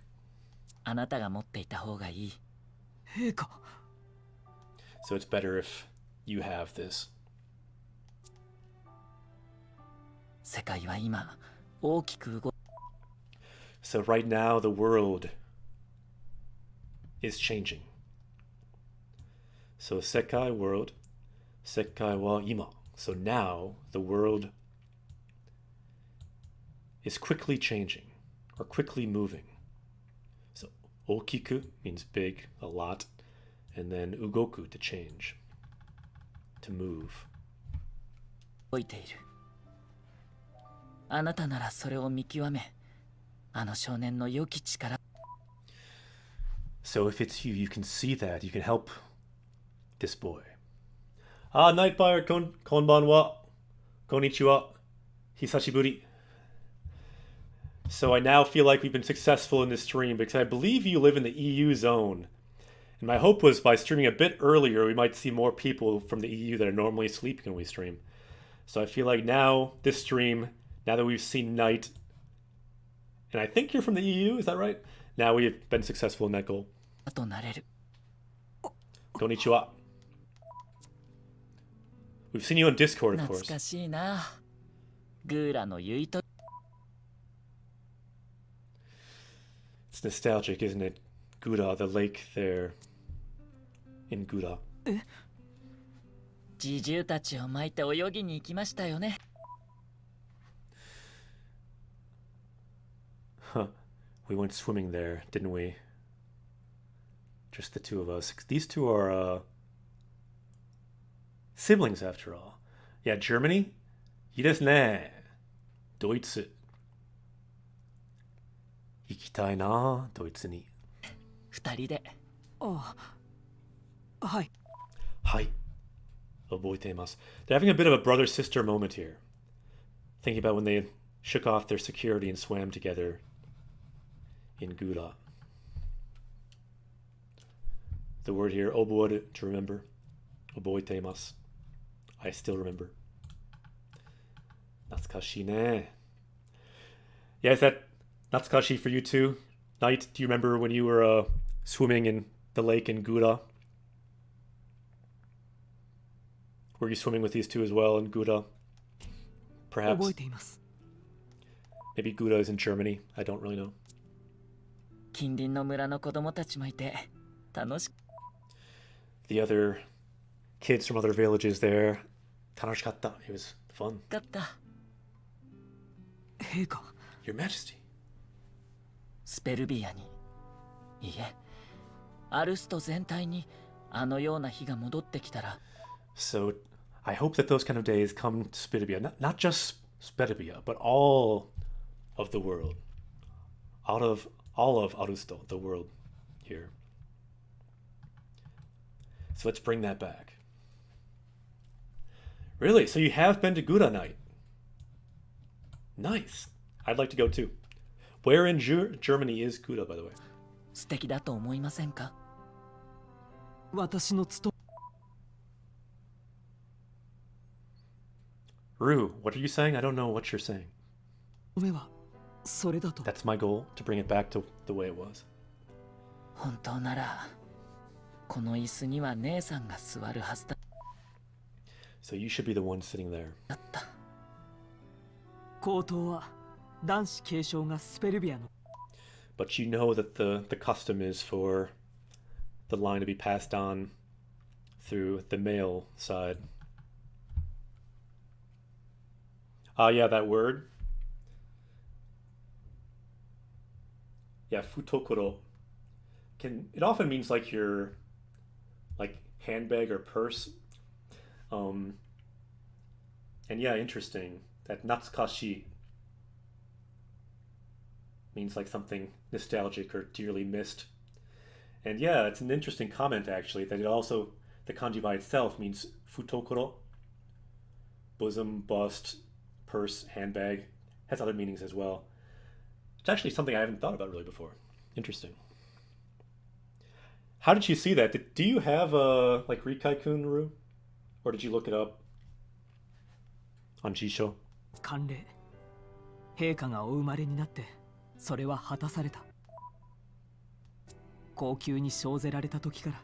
あなたが持っていた方がいい。陛下。So it's better if you have this. 世界は今大きく動。So right now the world is changing. So Sekai world, Sekai wa ima. So now the world is quickly changing or quickly moving. So okiku means big, a lot, and then ugoku to change, to move. 動いている。あなたならそれを見極め、あの少年の良き力。So if it's you, you can see that. You can help this boy. Ah, Nightfire, konbanwa, konnichiwa, hisashiburi. So I now feel like we've been successful in this stream because I believe you live in the EU zone. And my hope was by streaming a bit earlier, we might see more people from the EU that are normally sleeping when we stream. So I feel like now, this stream, now that we've seen Night And I think you're from the EU, is that right? Now we have been successful in that goal. となれる Konnichiwa. We've seen you on Discord, of 懐 course. かしいなグーラのユイと It's nostalgic, isn't it? Gouda, the lake there in Gouda. 侍従たちを巻いて泳ぎに行きましたよね Huh. We went swimming there, didn't we? Just the two of us. These two are siblings after all. Yeah, Germany? いいですね。ドイツ。行きたいな、ドイツに。二人でああはいはい。覚えています。They're having a bit of a brother-sister moment here. Thinking about when they shook off their security and swam together in Gouda. The word here, oboe, to remember. Oboiteimasu. I still remember. Natsukashi ne. Yeah, is that Natsukashi for you too? Knight, do you remember when you were swimming in the lake in Gouda? Were you swimming with these two as well in Gouda? Perhaps. 覚えています Maybe Gouda is in Germany. I don't really know. 近隣の村の子供たちもいて楽し The other kids from other villages there. Tanoshikatta. It was fun. かった 陛下 Your Majesty. スペルビアにいいえアルスト全体にあのような日が戻ってきたら So I hope that those kind of days come to Spedibia. Not just Spedibia, but all of the world. All of Arusto, the world here. So let's bring that back. Really? So you have been to Gouda night? Nice. I'd like to go too. Where in Germany is Gouda, by the way? 素敵だと思いませんか私の務 Rue, what are you saying? I don't know what you're saying. めはそれだと That's my goal, to bring it back to the way it was. 本当ならこの椅子には姉さんが座るはずだ So you should be the one sitting there. った 口頭は男子継承がスペルビアの But you know that the custom is for the line to be passed on through the male side. Yeah, that word. Yeah, futokoro. It often means like your like handbag or purse. And yeah, interesting. That natsukashi means like something nostalgic or dearly missed. And yeah, it's an interesting comment actually that it also, the kanji by itself means futokoro, bosom, bust, purse, handbag, has other meanings as well. It's actually something I haven't thought about really before. Interesting. How did you see that? Do you have like Rikai-kun, Ru? Or did you look it up on Jisho? 慣例陛下がお生まれになってそれは果たされた高級に生ぜられた時から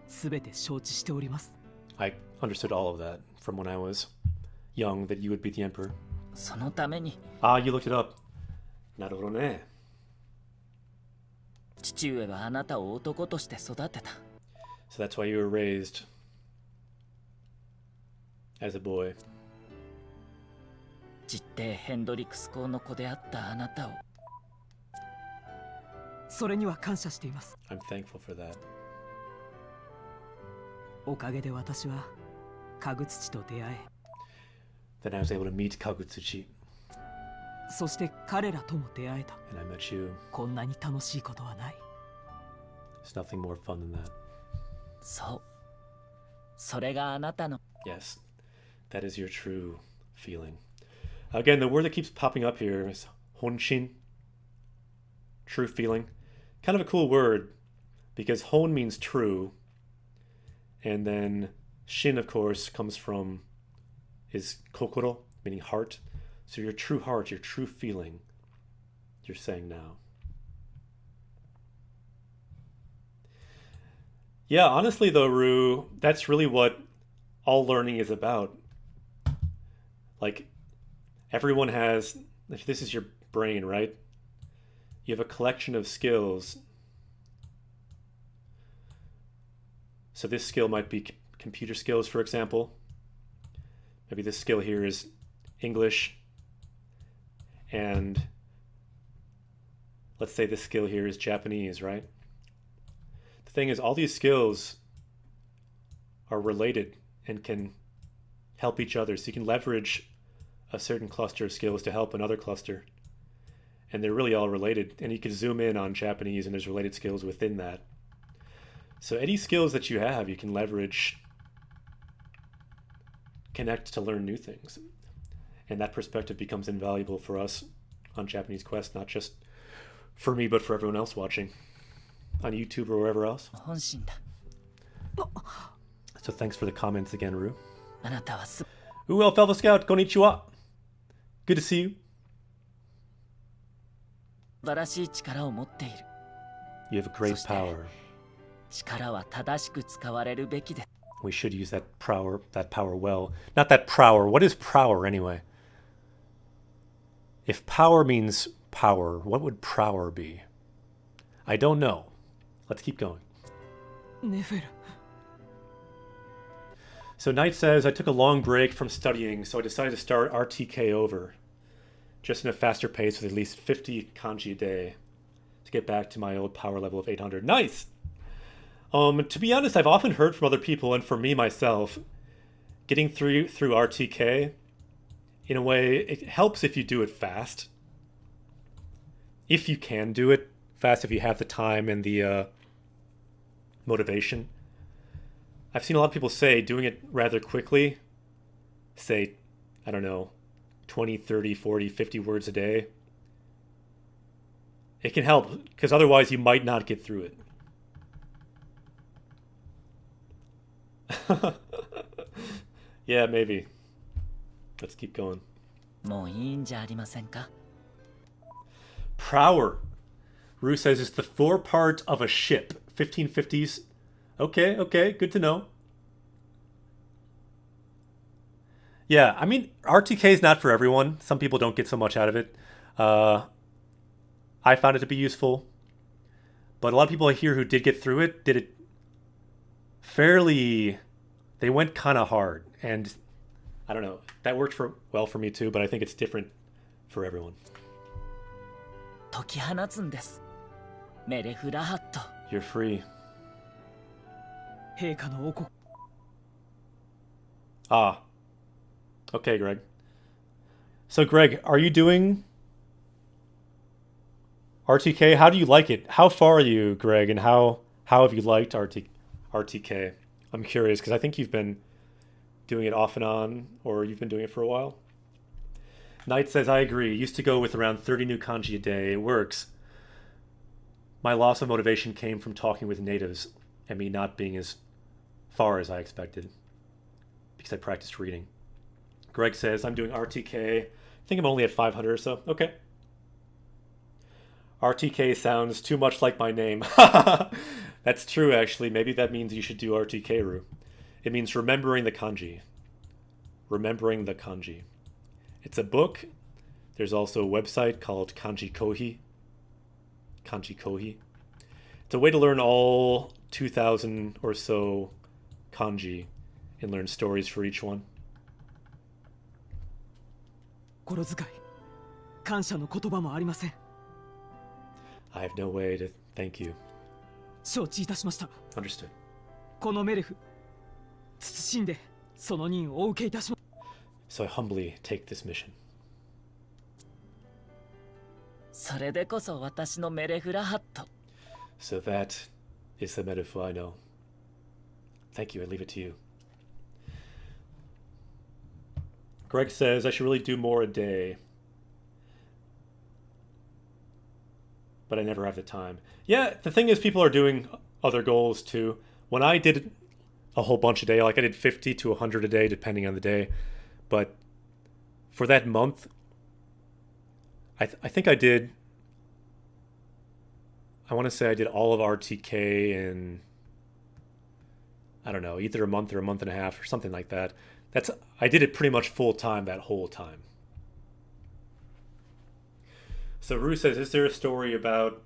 全て承知しております I understood all of that from when I was young that you would be the emperor. そのために Ah, you looked it up. なるほどね。父上はあなたを男として育てた So that's why you were raised as a boy. 実弟ヘンドリクス公の子であったあなたをそれには感謝しています I'm thankful for that. おかげで私は家具土と出会え Then I was able to meet Kagutsuchi そして彼らとも出会えた and I met you. こんなに楽しいことはない There's nothing more fun than that. そうそれがあなたの Yes, that is your true feeling. Again, the word that keeps popping up here is honshin. True feeling. Kind of a cool word because hon means true. And then shin, of course, comes from is kokoro, meaning heart. So your true heart, your true feeling, you're saying now. Yeah, honestly though, Rue, that's really what all learning is about. Like, everyone has, if this is your brain, right? You have a collection of skills. So this skill might be computer skills, for example. Maybe this skill here is English. And let's say this skill here is Japanese, right? The thing is, all these skills are related and can help each other. So you can leverage a certain cluster of skills to help another cluster. And they're really all related. And you can zoom in on Japanese and there's related skills within that. So any skills that you have, you can leverage, connect to learn new things. And that perspective becomes invaluable for us on Japanese Quest, not just for me, but for everyone else watching on YouTube or wherever else. So thanks for the comments again, Rue. Ooh, Alfalfa Scout, konnichiwa. Good to see you. You have a great power. We should use that power well. Not that prower. What is prower anyway? If power means power, what would prower be? I don't know. Let's keep going. So Knight says, I took a long break from studying, so I decided to start RTK over. Just in a faster pace with at least 50 kanji a day to get back to my old power level of 800. Nice! To be honest, I've often heard from other people, and for me myself, getting through RTK, in a way, it helps if you do it fast. If you can do it fast, if you have the time and the motivation. I've seen a lot of people say doing it rather quickly, say, I don't know, 20, 30, 40, 50 words a day. It can help, because otherwise you might not get through it. Yeah, maybe. Let's keep going. Prower. Rue says it's the forepart of a ship. 1550s. Okay, good to know. Yeah, I mean, RTK is not for everyone. Some people don't get so much out of it. I found it to be useful. But a lot of people I hear who did get through it, did it fairly... They went kind of hard. And I don't know. That worked well for me too, but I think it's different for everyone. You're free. Ah. Okay, Greg. So, Greg, are you doing RTK? How do you like it? How far are you, Greg? And how have you liked RTK? I'm curious, because I think you've been doing it off and on, or you've been doing it for a while. Knight says, I agree. Used to go with around 30 new kanji a day. It works. My loss of motivation came from talking with natives and me not being as far as I expected because I practiced reading. Greg says, I'm doing RTK. I think I'm only at 500 or so. Okay. RTK sounds too much like my name. That's true, actually. Maybe that means you should do RTK, Ru. It means remembering the kanji. Remembering the kanji. It's a book. There's also a website called Kanji Kohi. Kanji Kohi. It's a way to learn all 2,000 or so kanji and learn stories for each one. I have no way to thank you. Understood. So I humbly take this mission. So that is the metaphor I know. Thank you, I leave it to you. Greg says I should really do more a day. But I never have the time. Yeah, the thing is people are doing other goals too. When I did a whole bunch a day, like I did 50 to 100 a day depending on the day. But for that month, I think I did I want to say I did all of RTK in, I don't know, either a month or a month and a half or something like that. I did it pretty much full time that whole time. So Rue says, is there a story about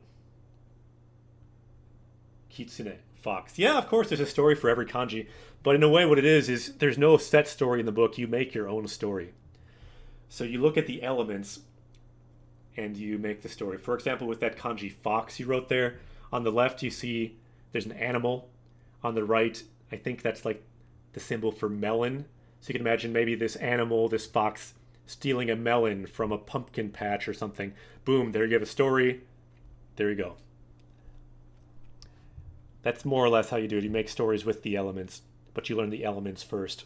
Kitsune, fox? Yeah, of course there's a story for every kanji. But in a way what it is there's no set story in the book. You make your own story. So you look at the elements and you make the story. For example, with that kanji fox you wrote there, on the left you see there's an animal. On the right, I think that's like the symbol for melon. So you can imagine maybe this animal, this fox, stealing a melon from a pumpkin patch or something. Boom, there you have a story. There you go. That's more or less how you do it. You make stories with the elements, but you learn the elements first.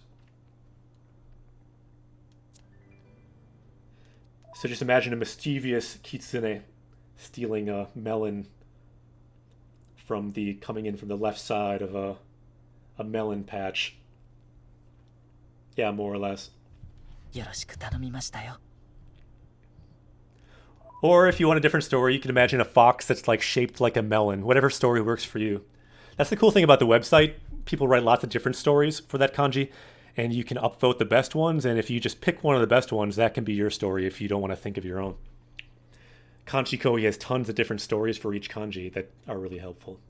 So just imagine a mischievous kitsune stealing a melon coming in from the left side of a melon patch. Yeah, more or less. よろしく頼みましたよ。 Or if you want a different story, you can imagine a fox that's like shaped like a melon. Whatever story works for you. That's the cool thing about the website. People write lots of different stories for that kanji, and you can upvote the best ones, and if you just pick one of the best ones, that can be your story if you don't want to think of your own. Kanji Koi has tons of different stories for each kanji that are really helpful.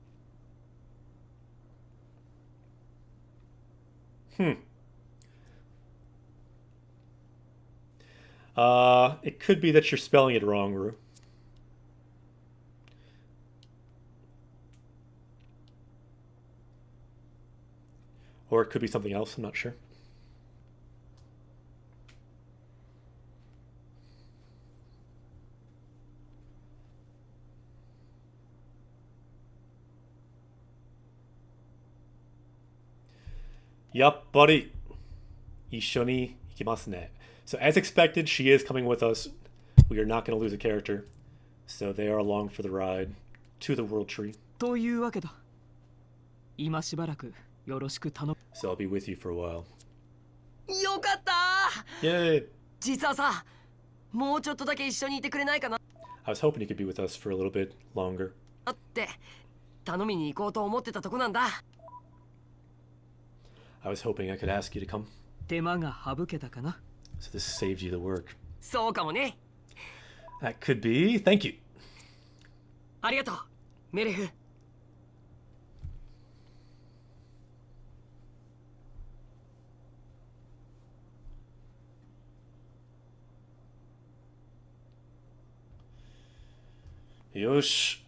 It could be that you're spelling it wrong, Ru. Or it could be something else, I'm not sure. Yup, buddy. 一緒に行きますね. So as expected, she is coming with us. We are not going to lose a character. So they are along for the ride to the World Tree. というわけだ。今しばらくよろしく頼む。 So I'll be with you for a while. よかった。 Yay! 実はさ、もうちょっとだけ一緒にいてくれないかな。 I was hoping you could be with us for a little bit longer. だって頼みに行こうと思ってたとこなんだ。 I was hoping I could ask you to come. 手間が省けたかな。 So this saved you the work. そうかもね。 That could be. Thank you. ありがとう、メレフ。 Yosh.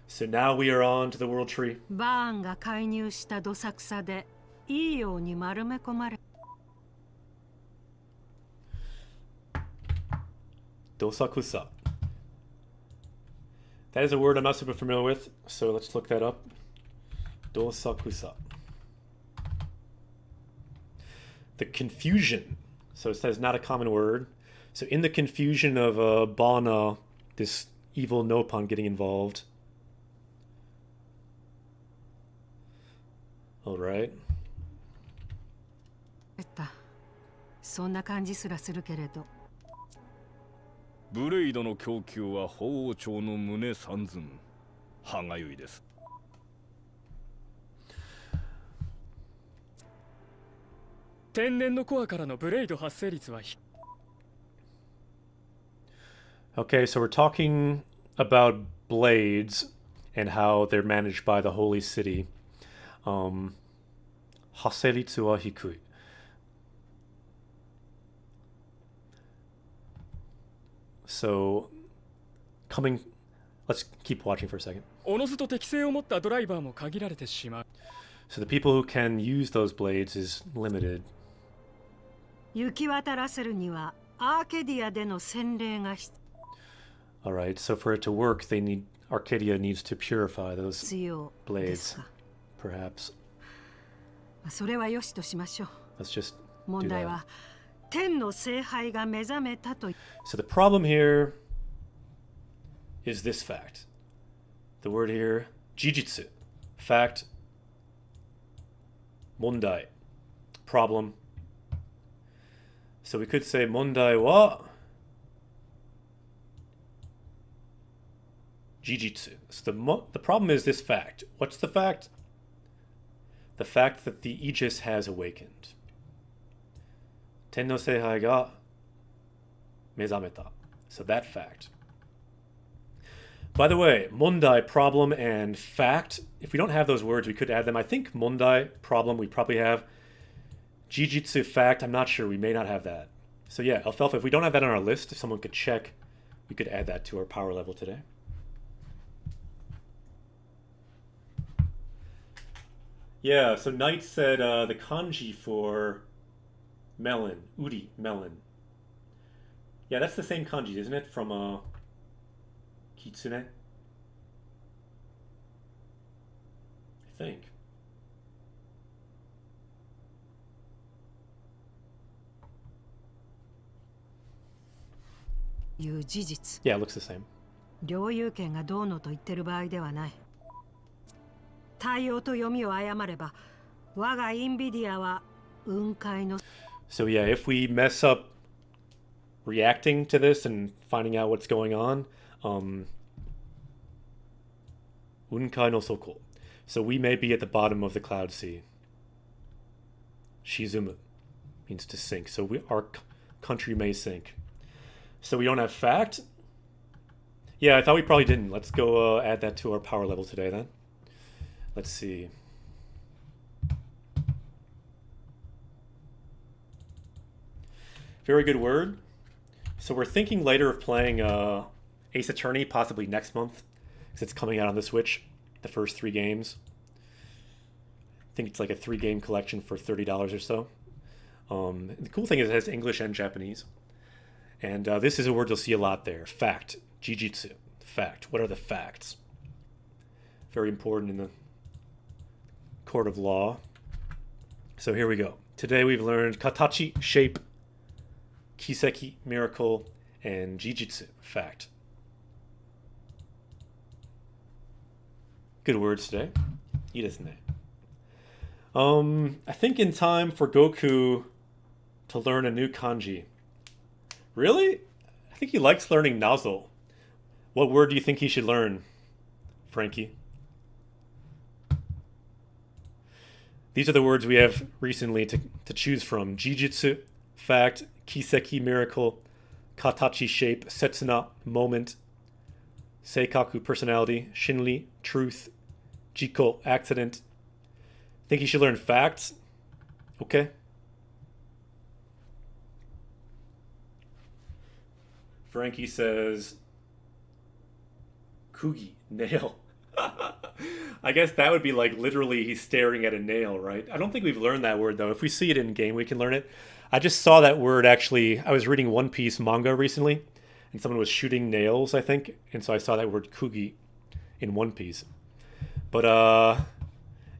So now we are on to the World Tree. バーンが介入したどさくさでいいように丸め込まれ。 Dosakusa. That is a word I'm not super familiar with, so let's look that up. Dosakusa. The confusion. So it says not a common word. So in the confusion of Bana, this evil Nopon getting involved. Alright. そんな感じすらするけれど。ブレイドの供給は法王朝の胸三寸。歯がゆいです。天然のコアからのブレイド発生率は Okay, so we're talking about blades and how they're managed by the holy city. 発生率は低い. So, let's keep watching for a second. おのずと適性を持ったドライバーも限られてしまう。 So the people who can use those blades is limited. 行き渡らせるにはアーケディアでの洗礼が必 Alright, so for it to work, Arcadia needs to purify those 要で blades, すか。 perhaps. それはよしとしましょう。 Let's just 問 do 題 that. は天の聖杯が目覚めたと。 So the problem here is this fact. The word here, jijitsu. Fact. Mondai. Problem. So we could say mondai wa Jijitsu. So the problem is this fact. What's the fact? The fact that the Aegis has awakened. Ten no seihai ga mezameta. So that fact. By the way, mondai, problem, and fact. If we don't have those words, we could add them. I think mondai, problem, we probably have. Jijitsu, fact, I'm not sure. We may not have that. So yeah, Alfalfa, if we don't have that on our list, if someone could check, we could add that to our power level today. Yeah, so Knight said the kanji for melon, uri, melon. Yeah, that's the same kanji, isn't it? From Kitsune? I think. Yeah, it looks the same. 領有権がどうのと言ってる場合ではない。対応と読みを誤れば、我がインビディアは雲海の。So yeah, if we mess up reacting to this and finding out what's going on, Unkai no Soko. So we may be at the bottom of the cloud sea. Shizumu means to sink. So our country may sink. So we don't have fact? Yeah, I thought we probably didn't. Let's go add that to our power level today then. Let's see. Very good word. So we're thinking later of playing Ace Attorney, possibly next month, because it's coming out on the Switch, the first 3 games. I think it's like a 3-game collection for $30 or so. The cool thing is it has English and Japanese. And this is a word you'll see a lot there. Fact. Jijitsu. Fact. What are the facts? Very important in the court of law. So here we go. Today we've learned katachi, shape, kiseki, miracle, and jijitsu, fact. Good words today. I think in time for Goku to learn a new kanji. Really? I think he likes learning nozzle. What word do you think he should learn, Frankie? These are the words we have recently to choose from. Jijitsu, fact, kiseki, miracle, katachi, shape, setsuna, moment, seikaku, personality, shinri, truth, jiko, accident. Think he should learn facts? Okay. Frankie says, kugi, nail. I guess that would be like literally he's staring at a nail, right? I don't think we've learned that word though. If we see it in game, we can learn it. I just saw that word actually. I was reading One Piece manga recently, and someone was shooting nails, I think, and so I saw that word kugi in One Piece. But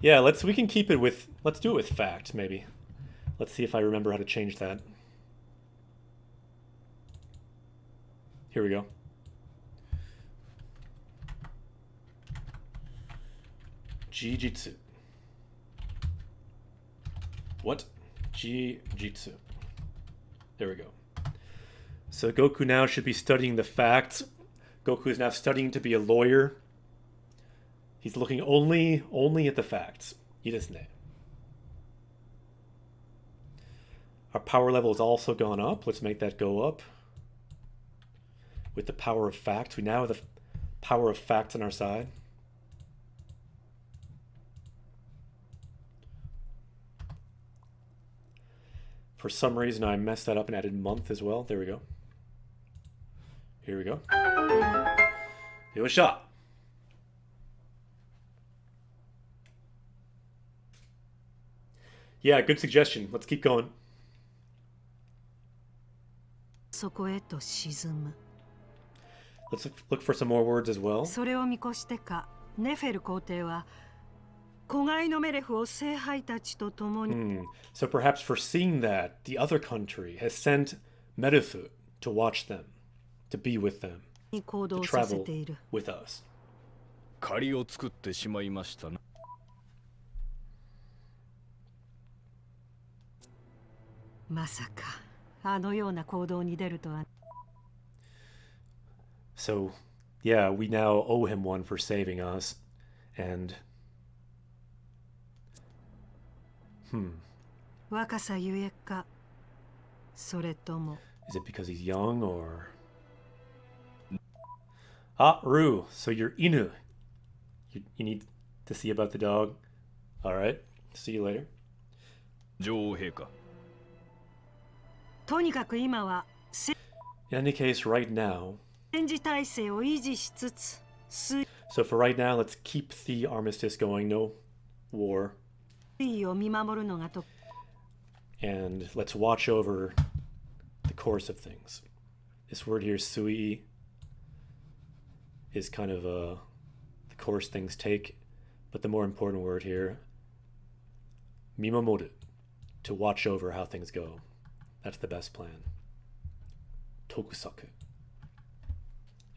yeah, we can keep it with. Let's do it with fact, maybe. Let's see if I remember how to change that. Here we go. Jijitsu. What? Jijitsu. There we go. So Goku now should be studying the facts. Goku is now studying to be a lawyer. He's looking only at the facts. Our power level has also gone up. Let's make that go up. With the power of facts. We now have the power of facts on our side. For some reason, I messed that up and added month as well. There we go. Here we go. Yosha! Yeah, good suggestion. Let's keep going. そこへと沈む。 Let's look for some more words as well. それを見越してか、ネフェル皇帝は子飼いのメレフを聖杯たちと共に。So perhaps foreseeing that, the other country has sent Merefu to watch them, to be with them, to travel with us. 借りを作ってしまいましたな。まさかあのような行動に出るとは。 So yeah, we now owe him one for saving us. And 若さゆえか、それとも。 is it because he's young or... Ah, Rue, so you're Inu. You need to see about the dog. Alright, see you later. 女王陛下。とにかく今は In any case, right now... 戦時体制を維持しつつ、 So for right now, let's keep the armistice going. No war. 推移を見守るのがと。 And let's watch over the course of things. This word here, sui, is kind of the course things take. But the more important word here, mimamoru, to watch over how things go. That's the best plan. Tokusaku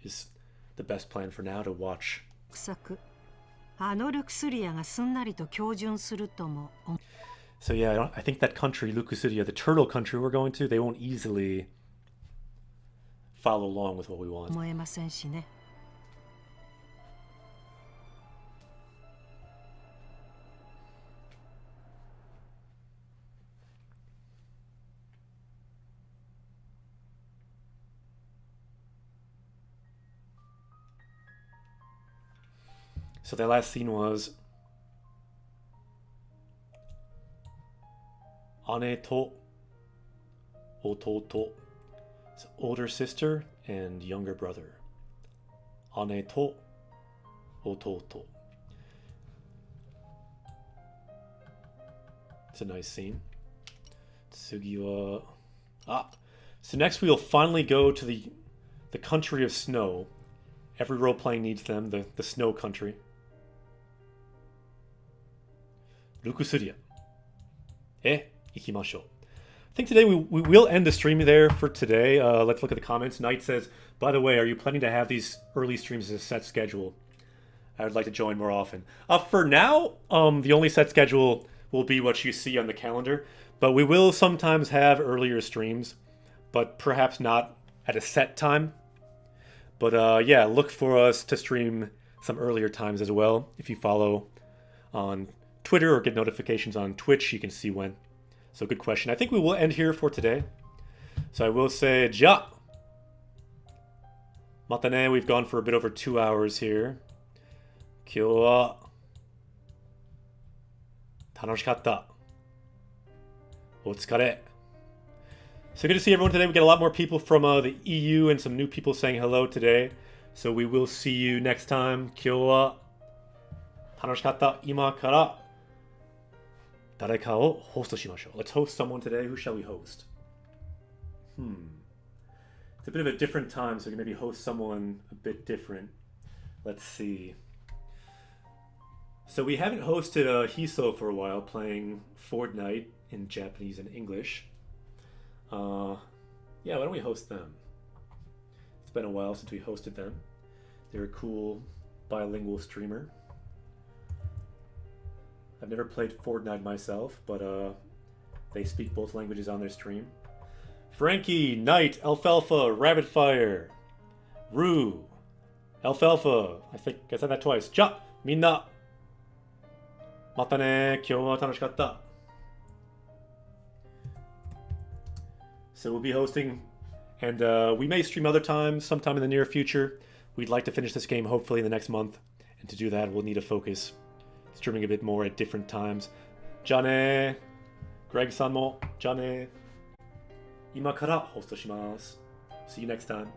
is the best plan for now, to watch. あのルクスリアがすんなりと標準するとも。 So yeah, I think that country, Lukusudia, the turtle country we're going to, they won't easily follow along with what we want. 思えませんしね。 So the last scene was Ane to Ototo, so older sister and younger brother. Ane to Ototo. It's a nice scene. Tsugi wa... So next we'll finally go to the country of snow. Every role-playing needs them, the snow country. Lukusuria. Ikimashou. I think today we will end the stream there for today. Let's look at the comments. Knight says, by the way, are you planning to have these early streams as a set schedule? I would like to join more often. For now, the only set schedule will be what you see on the calendar. But we will sometimes have earlier streams, but perhaps not at a set time. But yeah, look for us to stream some earlier times as well. If you follow on Twitter or get notifications on Twitch, you can see when. So good question. I think we will end here for today. So I will say, ja! Matane, we've gone for a bit over 2 hours here. Kyou wa tanoshikatta. Otsukare. So good to see everyone today. We get a lot more people from the EU and some new people saying hello today. So we will see you next time. Kyou wa tanoshikatta. Ima kara dareka o host shimashou. Let's host someone today. Who shall we host? It's a bit of a different time, so we can maybe host someone a bit different. Let's see. So we haven't hosted Hiso for a while, playing Fortnite in Japanese and English. Yeah, why don't we host them? It's been a while since we hosted them. They're a cool bilingual streamer. I've never played Fortnite myself, but they speak both languages on their stream. Frankie, Knight, Alfalfa, Rabbitfire, Rue, Alfalfa. I think I said that twice. Ja, minna. Mata ne, kyou wa tanoshikatta. So we'll be hosting, and we may stream other times sometime in the near future. We'd like to finish this game hopefully in the next month, and to do that we'll need to focus streaming a bit more at different times. Jane, Greg-san mo, Jane. 今からホストします. See you next time.